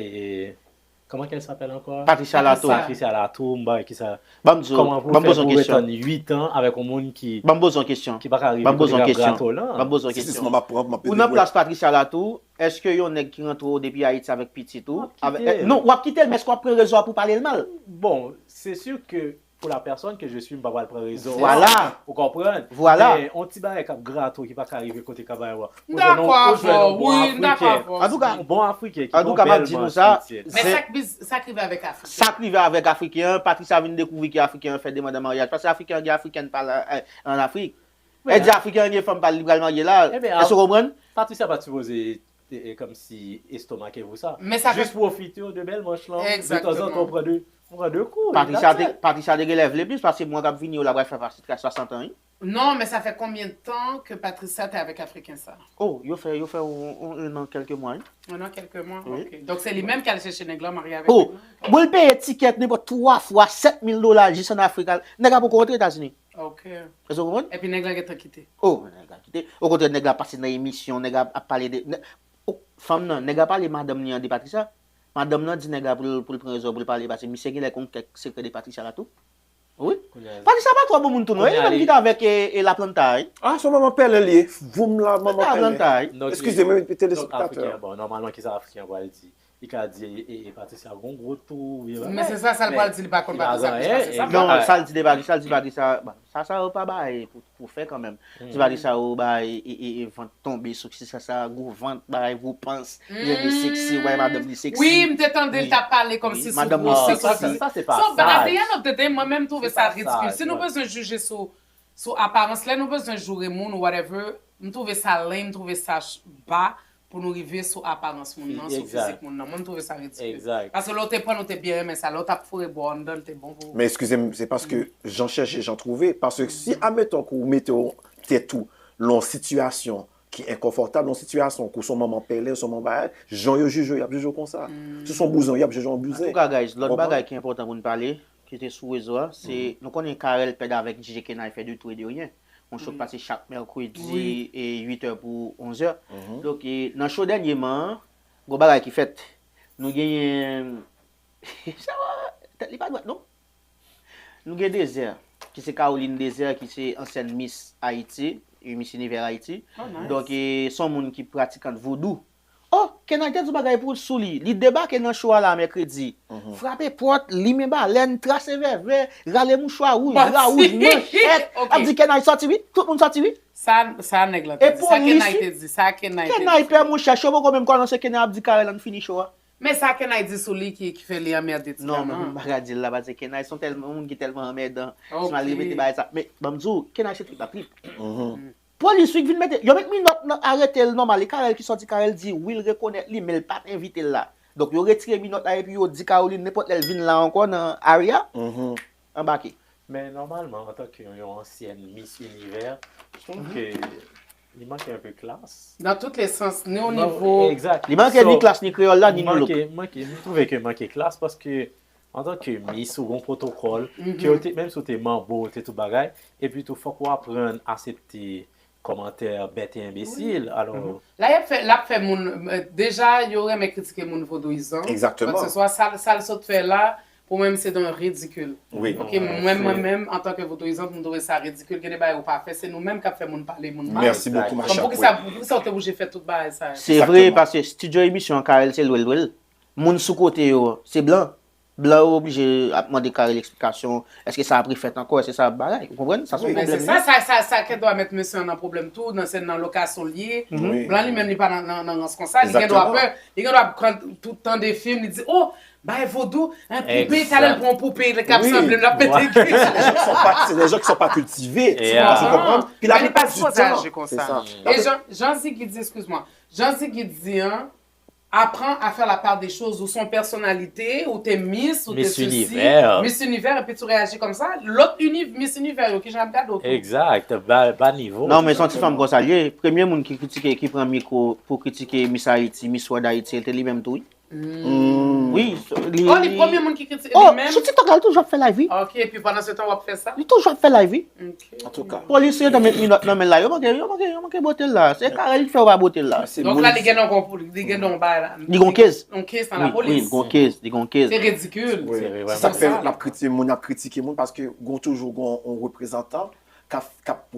comment qu'elle s'appelle encore? Patricia Lato. Patricia Lato, qui ça. Bamzo, Comment vous faites pour étendre 8 ans avec un monde qui Bambozo en question. Qui va arriver. Bambozo en question. Bambozo en question. Ou dans place Patricia Lato, est-ce que yon nèg qui rentre depuis Haïti avec petit tout non, ou a quitter mais est-ce qu'on prend raison pour parler le mal? Bon, c'est sûr que pour la personne que je suis, je ne vais pas le prendre raison. Voilà. Vous comprenez? Voilà. Mais on t'y bat avec un gratto qui va arriver côté Kabaïwa. D'accord, oui, d'accord. En tout cas, bon Africain. En tout cas, m'a dit nous ça. Mais ça qui va avec Africain. Ça qui va avec Africain, Patricia vient découvrir qu'Africain fait demande de mariage. Parce que Africain, il y a Africain parle en Afrique. Et dit Africain, il y a femme parle librement là. Est-ce que vous comprenez? Patricia va supposer comme si estomaquez vous ça. Mais ça juste profiter de belles manches là. Exactement. De temps en temps, on prend deux coups. Patricia de relève les plus parce que moi, quand je viens là-bas, je fais 60 ans. Non, mais ça fait combien de temps que Patricia t'es avec Africain ça? Oh, il fait un an, quelques mois. Un an, quelques mois? Ok. Donc c'est lui-même qui a cherché Nègla marié avec Oh, moi, je paye étiquette n'importe 3 fois $7,000 juste en Afrique. Nègla pour rentrer aux États-Unis. Ok. Est-ce que vous comprenez? Et puis Nègla qui t'a quitté. Oh, Nègla quitté. Au contraire, Nègla passé dans l'émission, Nègla a parlé de. Oh, femme, non, Nègla parlé madame de Patricia. Madame nan dit nègre pour prendre raison pour parler parce que monsieur qui est contre quelques secrets de Patricia là tout. Oui. Patricia pas trop bon monde tout non, il même qui avec la plantaille. Ah, son maman pelle lié. Vous me la maman plantaille. Excusez-moi, téléspectateur. Bon, normalement qui ça africain va dire. Il a dit et Patricia a un gros tour. Mais c'est ça le dit pas contre Patricia. Non, ça le dit pas, ça le dit ça. Ça pas bail pour faire quand même. Tu vas dire ça au bail et vont tomber sur ça vous vente bail vous pense il est sexy ouais madame dit sexy. Oui, me t'entendais t'a parler comme si madame ça c'est pas ça. À the end of the day, moi même trouve ça ridicule. Si nous besoin juger sur apparence là, nous besoin jouer moun ou whatever, me trouve ça lame, me trouve ça bas. Pour nous arriver sur apparence mon nom, sur physique mon nom. Moi, je trouve ça ridicule. Exact. Parce que l'autre prend, nous t'es bien mais ça, l'autre a fourré bon, t'es bon pour. Mais excusez-moi, c'est parce que j'en cherche et j'en trouvais. Parce que si, admettons que vous mettez tout, dans situation qui est inconfortable, dans situation que son maman pèle, son maman j'en y juge, il y a juge comme ça. Si son bouson, il y a juge en abusé. En tout cas, guys, l'autre bagage qui est important pour nous parler, qui était sous réseau, c'est nous connaissons Karel Peda avec DJ Kenai fait du tout et de rien. On choque passer chaque mercredi et 8h pour 11h. Donc, dans le show dernièrement, il y a qui fait. Nous gagnons. Ça va, il pas droit, non? Nous gagnons Désert, qui c'est Caroline Désert, qui c'est ancienne Miss Haïti, Miss Univers Haïti. Donc, son monde qui pratique voodoo Oh, Kenai te du bagay pou sou li. Li debake nan choix la mercredi. Frappe porte, li men balen, tracé vert, rale mou choix rouge, manchette. A dit Kenai sorti oui, tout le monde sorti oui. Ça nèg la. Et Ça Kenai te dit, ça Kenai. Kenai perd mon cherche, on même quand on sait Kenai Abdi Karel on fini choix. Mais ça Kenai dit sur lui qui fait les emmerder. Non, mais baga di là parce que Kenai sont tellement monde qui tellement emmerdant. Ok. Je m'arrive te bailler ça. Mais bamzou, Kenai c'est pas pris. Police vient mettre, yo met mi note arrêter le normal, Karel qui sorti Karel dit oui, il reconnaît lui mais il pas invité là. Donc yo retire mi note là et puis yo dit Caroline n'importe elle vient là encore dans area. Embarqué. Mais normalement, en tant qu'ancienne Miss Univers, je trouve qu'il manque un peu de classe. Dans tous les sens, ni au Non, niveau. Exact. Il manque ni classe ni créole là ni look. Je trouvais que manquait classe parce que en tant que Miss ou un protocole, même si tu es membre, tu es tout bagay, et puis il faut qu'on apprenne à accepter commentaires bêtes et imbéciles. Alors, Là, il fait moun, déjà, il y aurait mes critiquer mon vaudouisant. Exactement. Que ce soit ça le saute fait là, pour même c'est d'un ridicule. Oui. Ok, moi-même, en tant que vaudouisant, je trouve ça ridicule. Que les bails ou pas fait, c'est nous-mêmes qui fait moun parler, moun mal. Merci beaucoup, ma Comme chère. pour que ça on obligé de faire tout bail ça. C'est vrai parce que studio émission Karel c'est l'ouel. Moun sous côté yo, c'est blanc. Blanc obligé à demander Karel l'explication. Est-ce que ça a pris fait encore, est-ce que ça bagaille, vous comprenez? Ça son Mais c'est problème. ça qui doit mettre monsieur en problème tout dans location liée. Oui. Blanc lui-même il pas dans ce comme ça, il doit peur, il doit prendre tout le temps des films, il dit "Oh, bah vaudou, un poupée, t'as pour un poupée, le cap semble la péter." C'est des gens qui sont pas cultivés. Tu comprends? Puis il la n'est pas plupart du supposé temps, agir comme c'est ça. ça. Et Jean-Zig il dit, excuse-moi, Jean-Zig il dit, apprends à faire la part des choses ou son personnalité, ou tes Miss, ou tes Miss ceci. Univers. Miss Univers, et puis tu réagis comme ça. L'autre Miss Univers, qui j'ai regardé. exact, bas niveau. Non, mais son petit femme comme ça, le premier monde qui critique, qui prend micro pour critiquer Miss Haïti, Miss World Haïti, c'était lui-même tout. Oui. Oh, les premiers monde qui critiquent Oh, lui-même. sur TikTok, il a toujours fait live. Ok, et puis pendant ce temps, on va faire ça. Il a toujours fait live. Ok. En tout cas. Policier dans mettre minute non mais là, yo manque beauté là. C'est Karel qui fait pas beauté là. Donc là, les gars n'ont pas là. Ils ont 15. On caisse dans la Oui, police. ils ont 15. C'est ridicule. Oui. C'est vrai, C'est ça vraiment. fait ça. la critiquer moun parce que gon toujours un représentant qui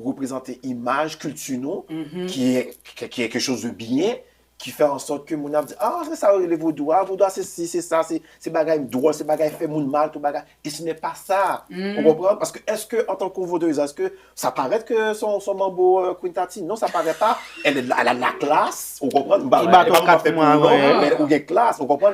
représente image culture qui est quelque chose de bien qui fait en sorte que moun a dit ah c'est ça les vaudou c'est ci c'est ça c'est bagaille drôle c'est bagaille fait moun mal tout bagaille et ce n'est pas ça on comprend parce que est-ce que en tant que vaudeuse est-ce que ça paraît que son mambo Quintati non ça paraît pas elle a la classe on comprend ou bien classe on comprend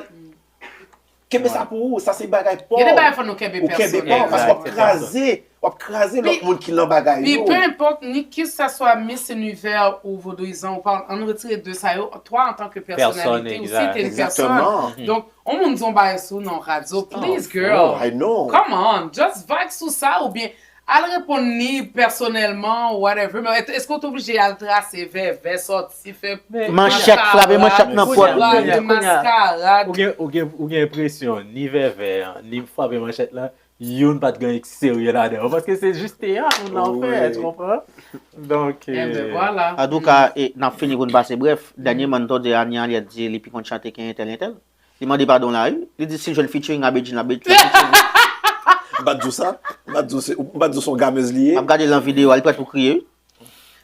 que ça pour vous ça c'est bagaille pas Il y a des bagailles pour nous qui au Québec parce qu'on craser l'autre monde qui l'en bagaille Puis peu importe, ni que ça soit Miss Univers ou vaudouisant, on nous retire de ça. Toi, en tant que personnalité aussi, exact. t'es une Exactement. personne. Donc, on nous dit on va sur non radio. Please, girl. Oh, I know. Come on, just vague sur ça ou bien elle répond ni personnellement ou whatever. Mais est-ce qu'on est obligé à tracer vers sortir, faire Manchette, frapper manchette dans porte. de mascarade. Ou gen impression, ni vert, ni frappe manchette là, yon pas de gain sérieux là-dedans. Parce que c'est juste théâtre, on en fait, tu comprends? Donc, Eh ben voilà. En tout cas, n'a fini pour nous passer bref. Dernier manteau de Anya, il a dit, les puis qu'on chante qu'un tel. Il m'a dit pardon là, il dit si je le featuring à Beijing, Badjou ça, Badjou son gameuse liée. Je regarde la vidéo, elle prête pour crier.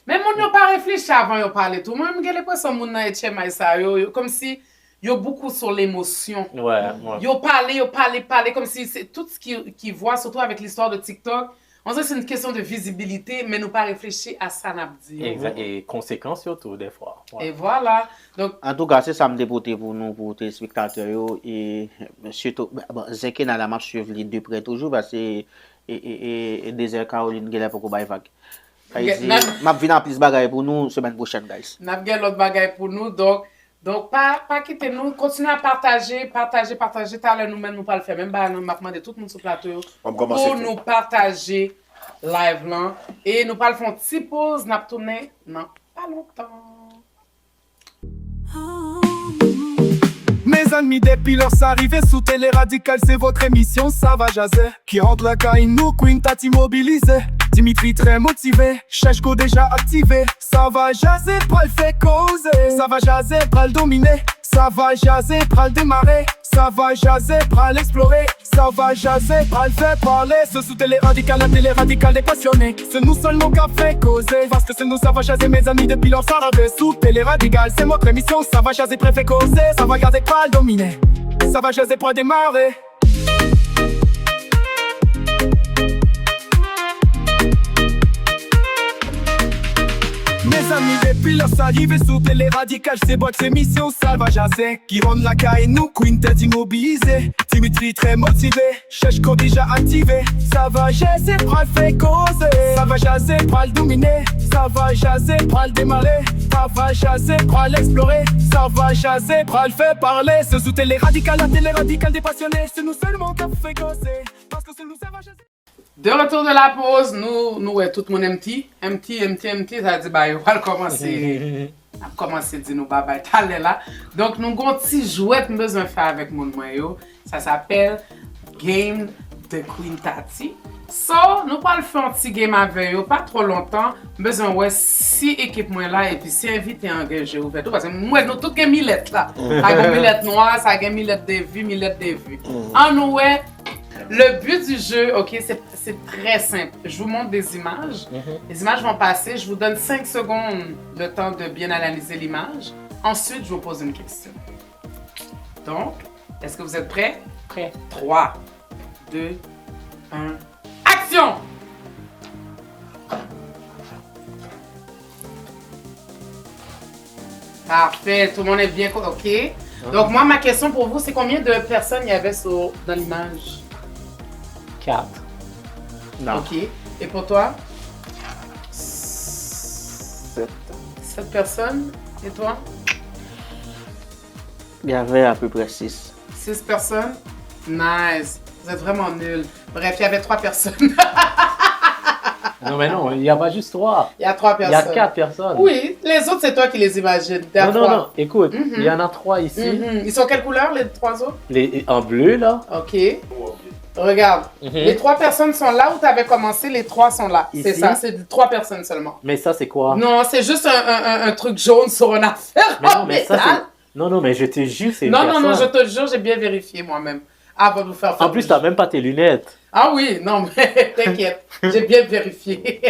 Mais moun yo pas réfléchi avant de parler tout. Moi, j'ai l'impression que moun nan etche may sa yo, comme si yo beaucoup sur l'émotion. ouais. Yo parler, comme si c'est tout ce qu'ils voient, surtout avec l'histoire de TikTok. On dirait que c'est une question de visibilité, mais nous pas réfléchi à ça n'a dit. Exact. Et conséquences surtout, des fois. Ouais. Et voilà. Donc, En tout cas, c'est ça me dépoter pour nous, pour les spectateurs. Et surtout, Zeke n'a la marche suivre les deux près toujours parce que Désert Caroline Gela pour qu'on vague. Ma vie en plus bagaille pour nous semaine prochaine, guys. n'a pas l'autre bagaille pour nous. Donc pas quitter nous. Continuez à partager. Tout à l'heure, nous-mêmes, nous pas le faire. Même bah, nous m'a demandé tout le monde sur le plateau pour nous partager live là. Et nous pas le faire une petite pause. N'a pas tourné. Non, pas longtemps. Mes amis, depuis leur arrivée sous Télé Radical, c'est votre émission, ça va jaser. Qui entre la caille, nous, Queen Tati mobilisé. Dimitri très motivé, Cheshko déjà activé. Ça va jaser, pral fait causer. Ça va jaser, pral dominer. Ça va jaser, pral démarrer. ça va jaser, pral explorer. Ça va jaser, pral fait parler. Ce sous télé radical, la télé radicale des passionnés. C'est nous seulement qu'a fait causer. Parce que c'est nous, ça va jaser, mes amis, depuis leur sarabé. Sous télé radical, c'est notre émission. Ça va jaser, préfet causer. Ça va garder, pral dominer. Ça va jaser, pral démarrer. Mes amis, depuis leur arrivée sous télé radicale, c'est votre émission, ça va jaser. Qui rend la caille, nous, Quintet immobilisé. Dimitri très motivé, Cheshko déjà activé. Ça va jaser, pral fait causer. Ça va jaser, pral dominer. Ça va jaser, pral démarrer. Ça va jaser, pral explorer. Ça va jaser, pral fait parler. C'est sous télé radicale, la télé radicale des passionnés. C'est nous seulement qui a fait causer. Parce que c'est nous, ça va jaser. De retour de la pause, nous tout le monde empty, ça dit bah on va commencer. On va commencer à dire nous bye bye t'allez là. Donc nous avons un petit jouet que nous besoin faire avec mon moyen. Ça s'appelle Game de Queen Tati. So, nous allons faire un petit game avec eux, pas trop longtemps. Besoin ouais si équipe moi là et puis si invité engagé ouvert tout parce que moi nous toutes gagne millette là. Ça gagne millette noire, ça gagne millette de vue. En nous ouais. Le but du jeu, ok, c'est très simple. Je vous montre des images. Les images vont passer. Je vous donne 5 secondes le temps de bien analyser l'image. Ensuite, je vous pose une question. Donc, est-ce que vous êtes prêts? Prêts. 3, 2, 1, action! Parfait, tout le monde est bien, ok. Donc, moi, ma question pour vous, c'est combien de personnes il y avait dans l'image? 4. Non. Ok. Et pour toi? 7. 7 personnes. Et toi? Il y avait à peu près 6. 6 personnes? Nice. Vous êtes vraiment nuls. Bref, il y avait 3 personnes. Non, mais non, il n'y a pas juste 3. Il y a 3 Il y personnes. a 4 personnes. Oui, les autres, c'est toi qui les imagines. Non, écoute, il y en a 3 ici. Ils sont quelle couleur, les 3 autres? En bleu, là. Ok. Regarde, les 3 personnes sont là où tu avais commencé, les 3 sont là. C'est Ici? ça, c'est 3 personnes seulement. Mais ça, c'est quoi? Non, c'est juste un truc jaune sur une affaire. Mais non, mais ça, métal. c'est... Non, mais je te jure, c'est une Non, personne. non, je te le jure, j'ai bien vérifié moi-même. Ah, va vous faire En plus, t'as même pas tes lunettes. Ah oui, non, mais t'inquiète, j'ai bien vérifié.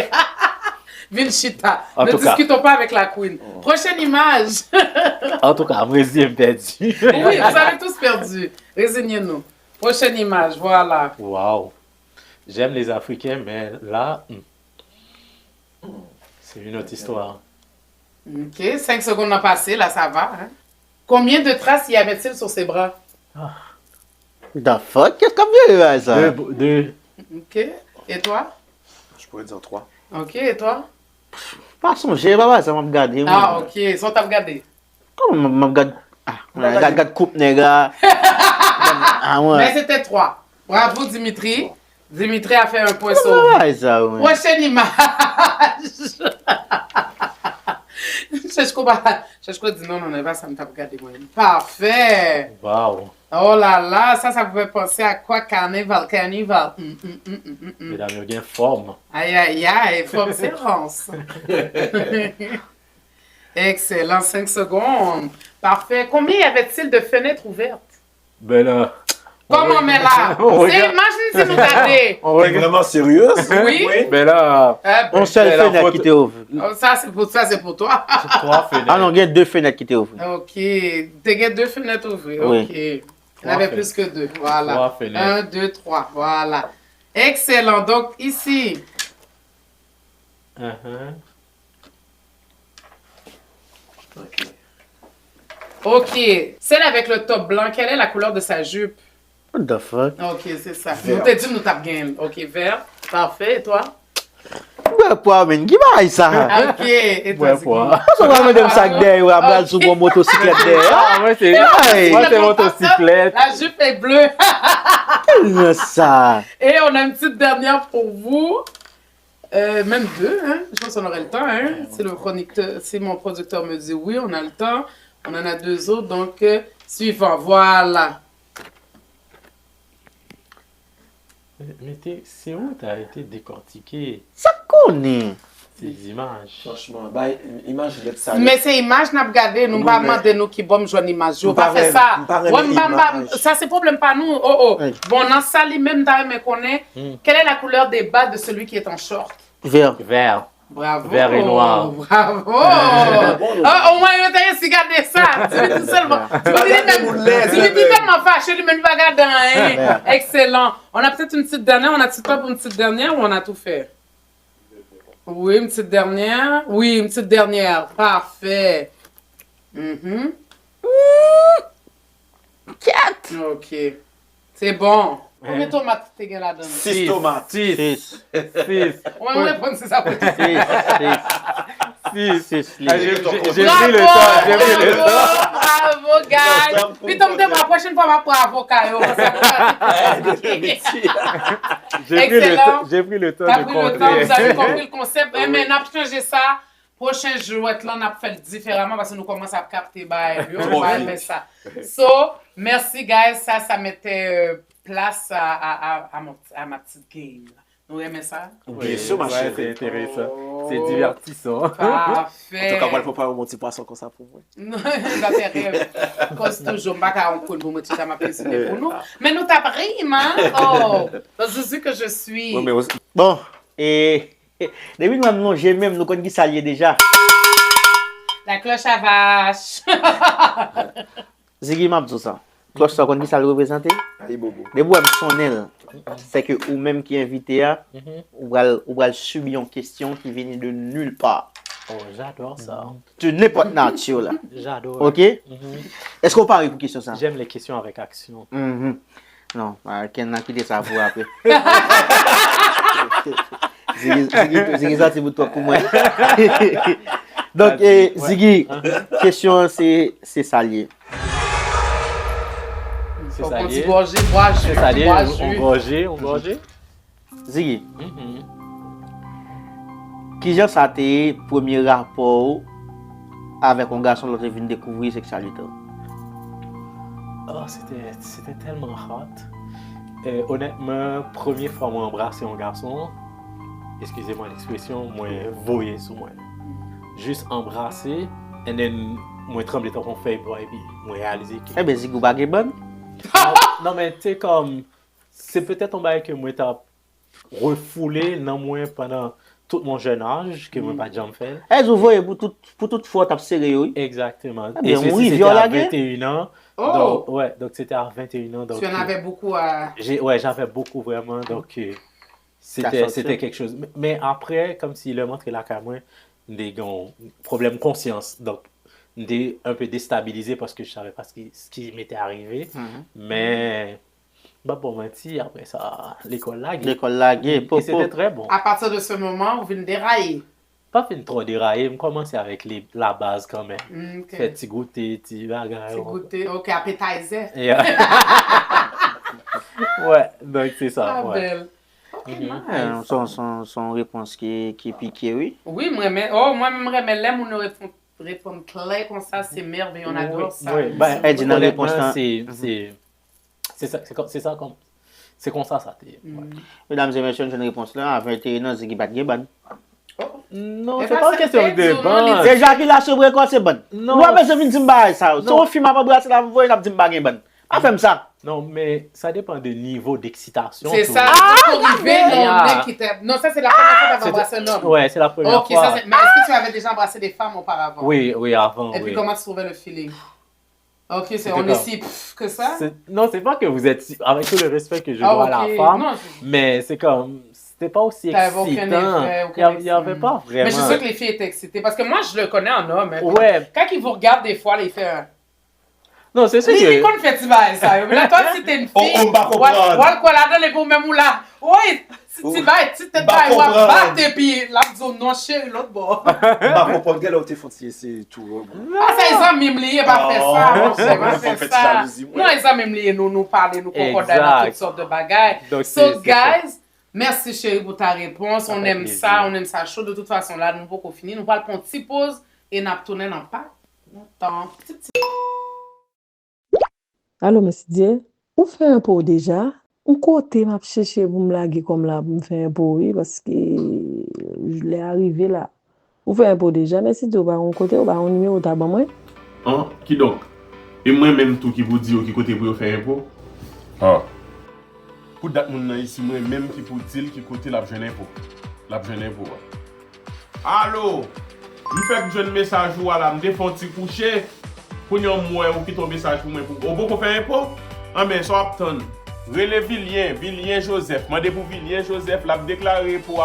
Vinchita, En ne tout cas. discutons pas avec la queen. Prochaine image. En tout cas, Brésil est perdu. Oui, vous avez tous perdu. Résignez-nous. Prochaine image, voilà. Waouh. J'aime les Africains, mais là, c'est une autre histoire. Ok, 5 secondes ont passé, là ça va. Hein? Combien de traces y avait-il sur ses bras? The fuck? Qu'est-ce qu'on veut ça? Deux. Ok, et toi? Je pourrais dire 3. Ok, et toi? Pas songer, papa, ça m'a regardé. Ah, ok, ils sont à regarder. Comment m'a regardé? Ah, regarde coupe, nègre. Ah, ouais. Mais c'était 3. Bravo, Dimitri. Dimitri a fait un point sur. Ouais, ça, ouais. Prochaine image. Cheshko dit non, pas ça me tape regarder moi. Parfait. Waouh. Oh là là, ça vous fait penser à quoi? Carnival. Mesdames, bien forme. Aïe, aïe, aïe, forme séance. Excellent, 5 secondes. Parfait. Combien y avait-il de fenêtres ouvertes? Ben là. Comment, mais là? On C'est regarde. imagine si nous regardez. T'es vraiment sérieuse? Oui? Ben là. On seule C'est la fenêtre faute. qui était ouverte. Oh, ça, c'est pour toi. 3 fenêtres. Ah non, il y a 2 fenêtres qui étaient ouvertes. Ok. T'as 2 fenêtres ouvertes. Oui. Ok. Il y en avait plus que 2. Voilà. 3 fenêtres. 1, 2, 3. Voilà. Excellent. Donc, ici. Ok. Celle avec le top blanc, quelle est la couleur de sa jupe? What the fuck? Ok, c'est ça. Vert. Nous t'as dit nous tape game. Ok, vert. Parfait. Et toi? Ouais, poids, men, qui va ça? Ah, ok. Et toi, Ouais, c'est quoi. quoi? On va mettre un sac derrière, ou un bras sur une motocyclette derrière. Ah, moi, c'est Ouais. moi, c'est motocyclette. La jupe est bleue. Quel ça? Et on a une petite dernière pour vous. Même 2, hein? Je pense qu'on aurait le temps, hein? C'est le chroniqueur, si mon producteur me dit oui, on a le temps. On en a 2 autres, donc suivant, voilà. Mais c'est où t'as été décortiqué? Ça connaît. petites images. Franchement, bah, image, je ça. Mais c'est image n'a pas gardé, nous pas demander nous qui bon jouer image. On pas faire ça. Ça c'est problème pas nous. Oui. Bon, dans ça lui même d'ailleurs mais connaît quelle est la couleur des bas de celui qui est en short? Vert. Vert. Bravo. Vert et noir. Bravo. Au moins, il a essayé de garder ça. Tu veux tout seulement. Tu veux dire tellement fâché, lui, même il va garder un. Excellent. On a peut-être une petite dernière. On a-tu pas pour une petite dernière ou on a tout fait? Oui, une petite dernière. Oui, une petite dernière. Parfait. OK. C'est bon. Combien de tomates t'es gagné là-dedans? 6 tomates. 6. On va répondre, c'est ça. 6. J'ai pris le temps. J'ai pris le temps. Bravo, guys. Puis, la prochaine fois, on va prendre avocat. J'ai pris le temps T'as de pris le temps, compter. vous avez compris le concept. Mais on a changé ça. Prochain jeu, là, on a fait différemment parce que nous commençons à capter. On va faire ça. So, merci, guys. Ça mettait place à ma petite game. Vous aimez ça? Bien sûr, ma chérie. C'est intéressant. C'est divertissant. Parfait. En tout cas, moi, il faut pas mon petit poisson comme ça pour moi. Non, ça fait rêve. Cause toujours, je ne peux pas me dire ma plaisir pour nous. Mais nous t'as pris, hein? Oh, je suis que je suis. Ouais, mais aussi- Bon, et depuis que nous j'ai même nous connaissons qui s'allier déjà. La cloche à vache. Ziggy m'a dit ça. Cloche ça connaît qui ça le représenter. Allez, bobo. Les bois son elle, c'est que ou même qui invité à ou va subir une question qui vient de nulle part. Oh, j'adore ça. De n'importe nature là. J'adore. OK? Est-ce qu'on parle pour question ça? J'aime les questions avec action. Non, quelqu'un a quitté ça pour après. Ziggy, ça c'est pour toi pour moi. Donc, Ziggy, question c'est salier. C'est salier. C'est salier, on gorgé. Ziggy, qui genre ça tes premier rapport avec un garçon l'autre vient découvrir sexualité? Oh, c'était tellement hot. Honnêtement, première fois moi embrasser un garçon, excusez-moi l'expression, moi voyé sur moi. Juste embrasser, et then moi trembler ton fait boy, puis moi réaliser que. Eh ben Ziggy pas bonne. Non mais tu sais comme c'est peut-être un bail que moi t'as refoulé non moins pendant tout mon jeune âge que moi pas jamais fait. Vous voyez pour toute fois t'as serré oui. Exactement. Mais Et on ceci, y c'était viole à la guerre. 21 ans. Oh! Donc c'était à 21 ans. Donc, Tu en avais beaucoup à... j'avais beaucoup vraiment. Donc c'était quelque chose. Mais après, comme s'il le montre là qu'à moi, des problèmes de conscience. Donc un peu déstabilisé parce que je savais pas ce qui m'était arrivé. Mais pour mentir, après ça, l'école laguée. Et c'était très bon. À partir de ce moment, vous venez dérailler. Pas fin trop dérailler, je commençais avec la base quand même. OK. Fait petit goûter, petit bagarre. C'est goûté. OK, appetizer. Yeah. Ouais, donc c'est ça. Ah, Ouais. belle. OK, nice. Son réponse qui piqué oui. Oui, moi, je l'aime, on répond clair comme ça, c'est merveilleux, on adore ça. Oui, ben, Elle dit dans la réponse, c'est comme ça, ça t'est. Ouais. Mesdames et messieurs, une réponse là, à 21 ans, Ziggy bat bonne. Non, Eh c'est ben, pas une c'est question fait, de on ban. C'est Jacques qui l'a sobre quoi c'est bonne. Non. Nous pas besoin de dire ça. Si Non. on filme pas brasser la voix, on a dit bonne. Pas faire ça. Non, mais ça dépend du niveau d'excitation. C'est tu ça, vois. pour arriver, mec qui t'aime. Non, ça, c'est la première fois que tu as embrassé un homme. Ouais, c'est la première OK, fois. ça, mais est-ce que tu avais déjà embrassé des femmes auparavant? Oui, avant. Et puis, oui. comment tu trouvais le feeling? OK, C'était on est comme- si que ça? Non, c'est pas que vous êtes avec tout le respect que je Ah, dois OK. à la femme, Non, mais c'est comme c'était pas aussi T'avais aucun excitant. effet, aucun Il y avait pas vraiment. Mais je suis sûre que les filles étaient excitées. Parce que moi, je le connais en homme. Hein, Ouais. Quand ils vous regardent des fois, là, il fait un... Non, c'est sûr Mais que qu'on fait ça. Mais là, toi, si t'es une fille... On va comprendre. Voilà quoi là-dedans, les beaux même ou là. Oui, si tu vas, si t'es pas, comprendre. batte et puis là, zone non, chérie, l'autre bord. Bah, pour prendre quel autre foncier, c'est tout. Ah, ça, ils ont même lié, pas faire ça. Oh, Moi, je sais pas on faire fait ça. jalousie, ouais. Non, ils ont même lié, nous parler, nous concorder dans Exact. toutes sortes de bagailles. Donc, So, c'est guys, merci chérie pour ta réponse. On Avec aime plaisir. ça, on aime ça chaud. De toute façon, là, nous pouvons finir. Nous allons prendre une petite pause et nous tourner dans pas longtemps. Petit. Allô, monsieur Dieu, on fait un pot déjà. On côté m'a cherché pour me laguer comme là, pour me faire un pot, oui, parce que je l'ai arrivé là. Ou fait un pot déjà, mais si tu vas un côté, ou va un numéro tabac moi. Hein? Qui donc? Et moi-même tout qui vous dit qui côté pour faire un pot? Ah. Pour dat moun nan ici moi-même qui pour dire qui côté la jeune impôt. La jeune impôt. Allô? Je fais que je message ou là, me défend ti coucher. Pour yon moi ou qui ton message pour moi pour. Ou bon faire impôt? Ah mais ça attend. Relève Vilien Joseph. Mande pour Vilien Joseph l'a déclaré pour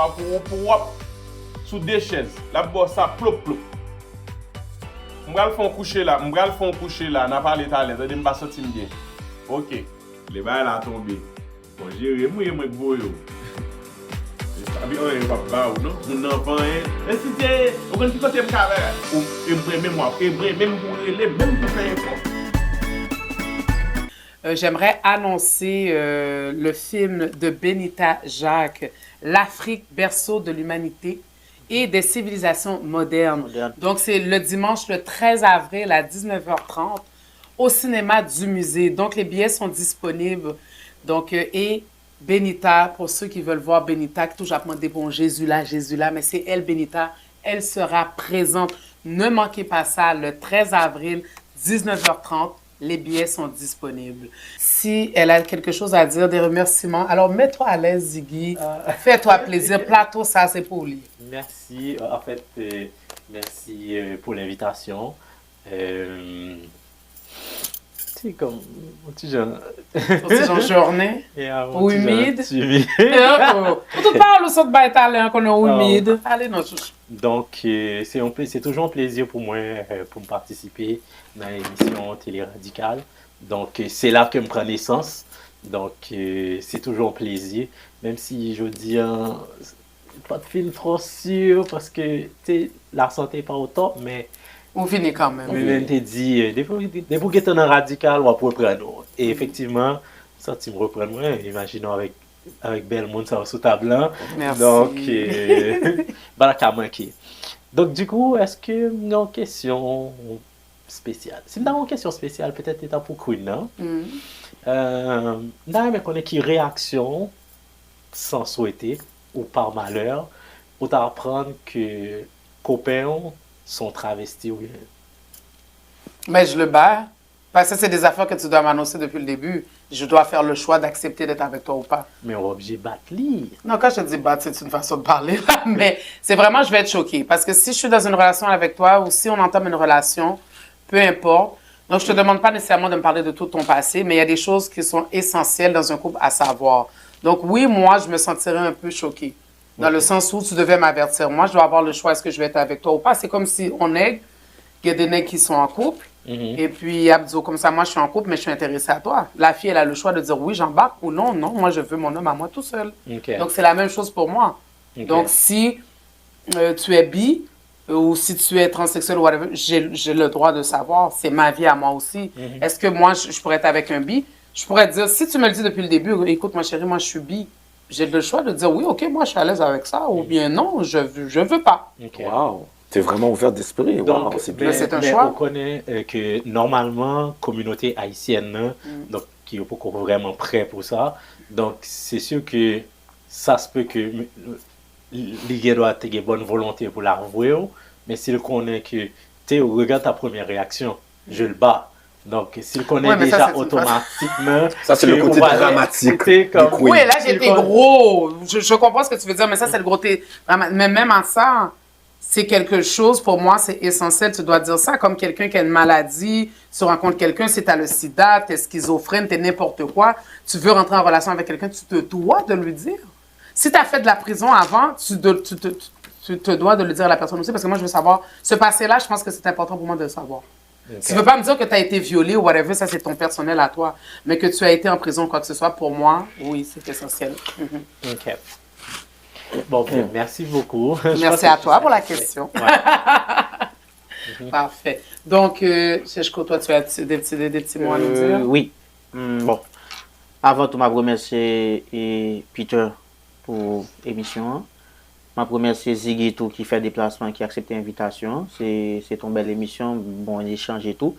sous deux chaises. La bosse ça plop plop. M'bral font coucher là, n'a pas l'état à l'aise, de m'pas sentir bien. OK. Les bails là tombé. Bon, gérer moi que vous yo. Ça bien on va pas ou non? Mon enfant est si c'est on connait côté me carré. Ou même moi, même pour les même pour faire effort. J'aimerais annoncer le film de Benita Jacques, L'Afrique, berceau de l'humanité et des civilisations modernes. Donc, c'est le dimanche le 13 avril à 19h30 au cinéma du musée. Donc, les billets sont disponibles. Donc, et Benita, pour ceux qui veulent voir Benita, qui toujours demandé bon Jésus là, mais c'est elle, Benita, elle sera présente. Ne manquez pas ça, le 13 avril, 19h30. Les billets sont disponibles. Si elle a quelque chose à dire, des remerciements, alors mets-toi à l'aise, Ziggy. Fais-toi plaisir. Plateau, ça, c'est pour lui. Merci. En fait, merci pour l'invitation. C'est comme un petit genre. Journée. Ou humide. Tout parle au de italien qu'on est humide. Allez, non, donc, c'est toujours un plaisir pour moi pour me participer dans l'émission Télé Radicale. Donc, c'est là que je prends naissance. Donc, c'est toujours un plaisir. Même si je dis, pas de film trop sûr parce que la santé n'est pas au top, mais. On finit quand même. Mais je dit, des fois que tu es dans Radical, on va reprendre. Et effectivement, ça, tu me reprends, imaginons avec Belmont, ça va sous table. Merci. Donc, voilà, manqué. Donc, du coup, est-ce que nous avons une question spéciale? Si nous avons une question spéciale, peut-être c'est pour Queen, non? Mais qu'on ait qui réaction sans souhaiter ou par malheur, pour t'apprendre que copains sont travestis ou bien. Mais je le bats. Parce que c'est des affaires que tu dois m'annoncer depuis le début. Je dois faire le choix d'accepter d'être avec toi ou pas. Mais on est obligé de battre lui. Non, quand je te dis battre, c'est une façon de parler. Là. Mais c'est vraiment, je vais être choquée. Parce que si je suis dans une relation avec toi ou si on entame une relation, peu importe. Donc, je ne te demande pas nécessairement de me parler de tout ton passé, mais il y a des choses qui sont essentielles dans un couple à savoir. Donc, oui, moi, je me sentirais un peu choquée. Dans le sens où tu devais m'avertir. Moi, je dois avoir le choix, est-ce que je vais être avec toi ou pas. C'est comme si on nègre, il y a des nègres qui sont en couple, et puis Abdo, comme ça, moi, je suis en couple, mais je suis intéressée à toi. La fille, elle a le choix de dire oui, j'embarque ou non, moi, je veux mon homme à moi tout seul. Donc, c'est la même chose pour moi. Donc, si tu es bi ou si tu es transsexuel ou whatever, j'ai le droit de savoir. C'est ma vie à moi aussi. Est-ce que moi, je pourrais être avec un bi? Je pourrais te dire, si tu me le dis depuis le début, écoute, ma chérie, moi, je suis bi. J'ai le choix de dire oui, OK, moi, je suis à l'aise avec ça, ou bien non, je veux pas. Wow! Tu es vraiment ouvert d'esprit. Wow, c'est bien. C'est un choix. On connaît que normalement, communauté haïtienne, donc, qui n'est pas vraiment prêt pour ça. Donc, c'est sûr que ça se peut que l'IG doit avoir bonne volonté pour l'avouer, mais s'il connaît que tu regardes ta première réaction, je le bats. Donc, s'il connaît déjà ça, automatiquement... Ça, c'est le côté dramatique. Comme... Oui, là, j'étais gros. Je comprends ce que tu veux dire, mais ça, c'est le côté... Mais même en ça, c'est quelque chose, pour moi, c'est essentiel. Tu dois dire ça comme quelqu'un qui a une maladie. Tu rencontres quelqu'un, si tu as le sida, tu es schizophrène, tu es n'importe quoi. Tu veux rentrer en relation avec quelqu'un, tu te dois de lui dire. Si tu as fait de la prison avant, tu te dois de le dire à la personne aussi, parce que moi, je veux savoir... Ce passé-là, je pense que c'est important pour moi de le savoir. Okay. Tu ne veux pas me dire que tu as été violé ou whatever, ça c'est ton personnel à toi. Mais que tu as été en prison, quoi que ce soit, pour moi, oui, c'est essentiel. OK. Bon, merci beaucoup. Merci à toi pour la question. Ouais. Parfait. Donc, Cheshko, toi, tu as des petits mots à nous dire? Oui. Bon. Avant tout, je remercie Peter pour l'émission. Je remercie Ziggy tout qui fait déplacement, qui a accepté l'invitation. C'est une belle émission, bon échange et tout.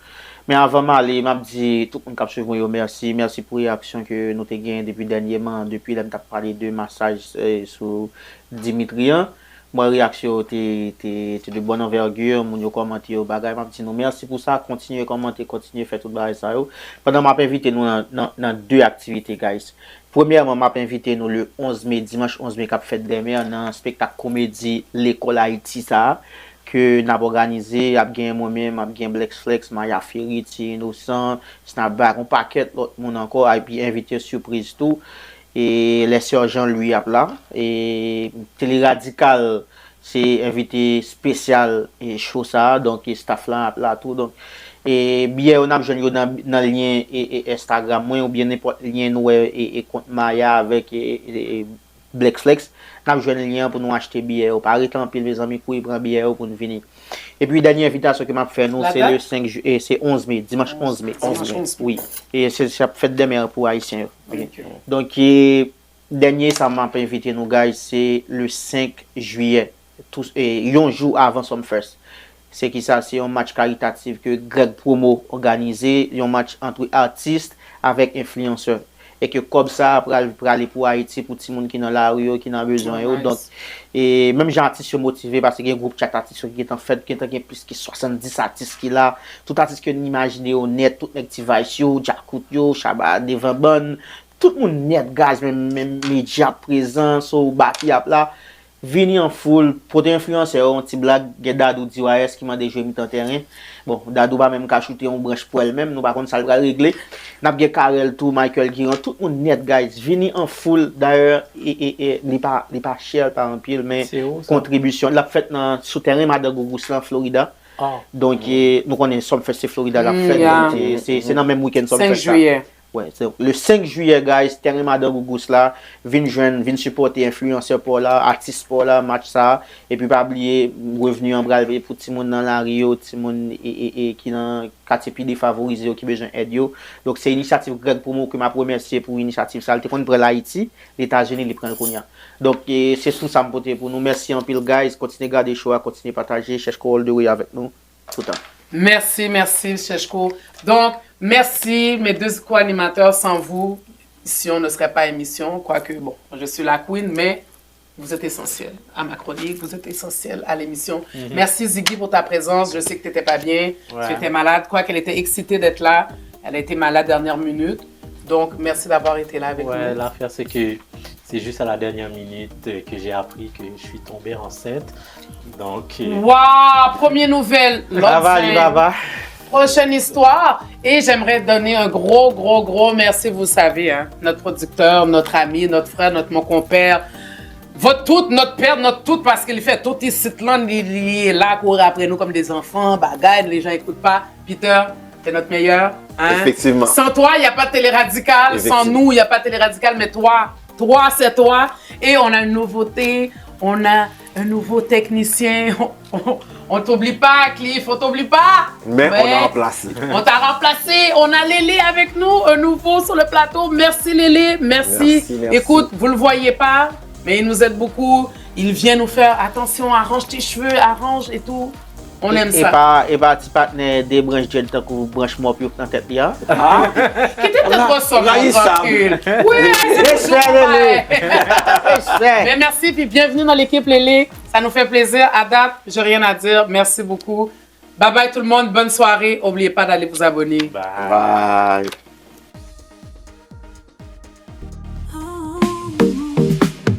Mais avant d'aller, je dis tout le monde qui a suivi, merci. Merci pour les réactions que nous avons gagnées depuis dernièrement, depuis que nous avons parlé de massage sur Dimitrian. Moi, réaction était de bonne envergure, mon yo commenté au bagay, m'a dit nous merci pour ça, continuez à commenter, continuez à faire tout bagay ça yo. Pendant m'a invité nous dans deux activités guys. Premièrement, m'a invité nous le 11 mai, dimanche 11 mai, cap fête des mères dans un spectacle comédie l'école Haïti ça que n'a organisé, a gagné moi-même, a gagné Black Flex, Maya Ferry, Innocent, Snapback, un paquet l'autre monde encore et puis invité surprise tout. Et les sœurs Jean-Louis a là et Télé Radical c'est invité spécial et show ça donc et staff là tout donc et bien on a besoin dans lien et Instagram moi ou bien n'importe lien nous et compte Maya avec et Black Flex n'a besoin lien pour nous acheter billet ou pas en pile mes amis pour prendre billet pour nous venir. Et puis dernière invitation que m'a fait nous c'est le 5 juillet c'est 11 mai dimanche 11 mai. Oui et c'est ça fête des mères pour haïtiens. Donc dernier ça m'a invité nous guys c'est le 5 juillet tous et un jour avant Summerfest. C'est qui ça c'est un match caritatif que Greg Promo organisé, un match entre artistes avec influenceurs. Et que comme ça pour aller pour Haïti pour tout le monde qui dans la rue qui n'a besoin donc et même gens artistes sont motivés parce qu'il y a un groupe chat artistes qui est en fait qui est plus que 70 artistes qui là tout artiste que vous imaginez au net tout activation Jacout yo Chaba Devant Bon tout le monde net guys même médias présents sur baki là vini en full pour des influenceurs un petit blague Dadou DYS qui m'a déjà mis en terrain bon Dadou va même shooter un branche pour elle-même nous par contre ça va régler n'a bien Karel tout Michael Giron tout le monde net guys vini en full d'ailleurs et n'est pas cher par un pile mais contribution l'a fait dans souterrain Madame Gougous en Florida donc nous connaissons Summerfest Florida la fête c'est dans même week-end Summerfest 5 juillet. Ouais, le 5 juillet, guys, terrain Madame Gougous là, vin supporter influenceur pour là, artiste pour là, match ça, et puis pas oublier revenu en bras pour tout le monde dans la Rio, tout le monde et qui dans quartier plus défavorisé qui besoin aide yo. Donc c'est initiative Greg Promo que m'a remercier pour initiative ça, te prendre l'Haïti, les États-Unis les prendre konya. Donc c'est tout ça pour nous. Merci en pile guys, continuez garder choix, continuez partager, cherche all the way avec nous tout le temps. Merci Cheshko. Donc, merci mes deux co-animateurs. Sans vous, si on ne serait pas émission, quoique, bon, je suis la queen, mais vous êtes essentiel à ma chronique, vous êtes essentiel à l'émission. Merci Ziggy pour ta présence. Je sais que tu n'étais pas bien, tu étais malade, quoique elle était excitée d'être là. Elle a été malade dernière minute. Donc, merci d'avoir été là avec nous. L'affaire, c'est que c'est juste à la dernière minute que j'ai appris que je suis tombée enceinte. Donc, waouh, première nouvelle. Baba. Prochaine histoire. Et j'aimerais donner un gros merci, vous savez, hein, notre producteur, notre ami, notre frère, mon compère, notre père, notre tout, parce qu'il fait tout ici, il est là, courir après nous comme des enfants, bagaille, les gens n'écoutent pas. Peter, t'es notre meilleur. Hein? Effectivement. Sans toi, il n'y a pas de Télé-Radical. Sans nous, il n'y a pas de Télé-Radical, mais toi, c'est toi. Et on a une nouveauté, on a un nouveau technicien. On t'oublie pas, Cliff, on t'oublie pas. Mais on t'a remplacé. On t'a remplacé. On a Lélé avec nous, un nouveau sur le plateau. Merci Lélé, merci. Écoute, vous le voyez pas, mais il nous aide beaucoup. Il vient nous faire attention, arrange tes cheveux, arrange et tout. On aime ça. Et pas petit partenaire des branches de tant que vous branche moi pour dans tête là. Qui était peut-être pas son tranquille. Oui, c'est mais merci puis bienvenue dans l'équipe Lélé. Ça nous fait plaisir. À date, j'ai rien à dire. Merci beaucoup. Bye bye tout le monde. Bonne soirée. N'oubliez pas d'aller vous abonner. Bye.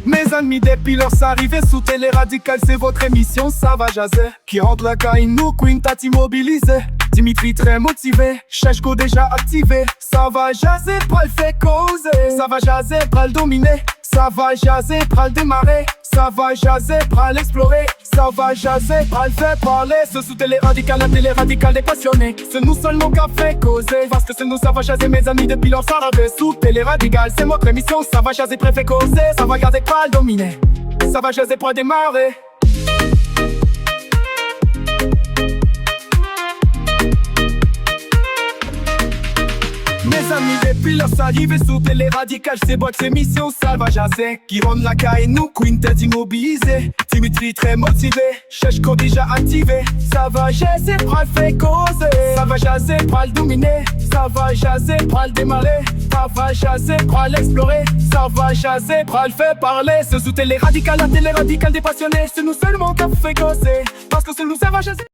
Mes amis depuis leur arrivée sous Télé Radical, c'est votre émission, ça va jaser. Qui entre la caille, nous, Queen, t'as immobilisé. Dimitri très motivé, Cheshko déjà activé. Ça va jaser, pral fait causer. Ça va jaser, pral dominer. Ça va jaser, pral démarrer. Ça va jaser, pral explorer. Ça va jaser, pral fait parler. Ce sous Télé Radical, la Télé Radical des passionnés. C'est nous seulement qui a fait causer. Parce que c'est nous, ça va jaser, mes amis depuis leur arrivée sous Télé Radical, c'est votre émission, ça va jaser, pral fait causer. Ça va garder, pral dominer. Ça va jaser, pral démarrer. Mes Mes amis depuis leur arrivée sous télé radicale, c'est votre émission, ça va jaser. Qui rend la caille, nous, Quintet immobilisé. Dimitri très motivé, Cheshko déjà activé. Ça va jaser, pral fait causer. Ça va jaser, pral dominer. Ça va jaser, pral démarrer. Ça va jaser, pral explorer. Ça va jaser, pral fait parler. C'est sous télé radicale, la télé radicale des passionnés. C'est nous seulement qui a fait causer. Parce que c'est nous, ça va jaser.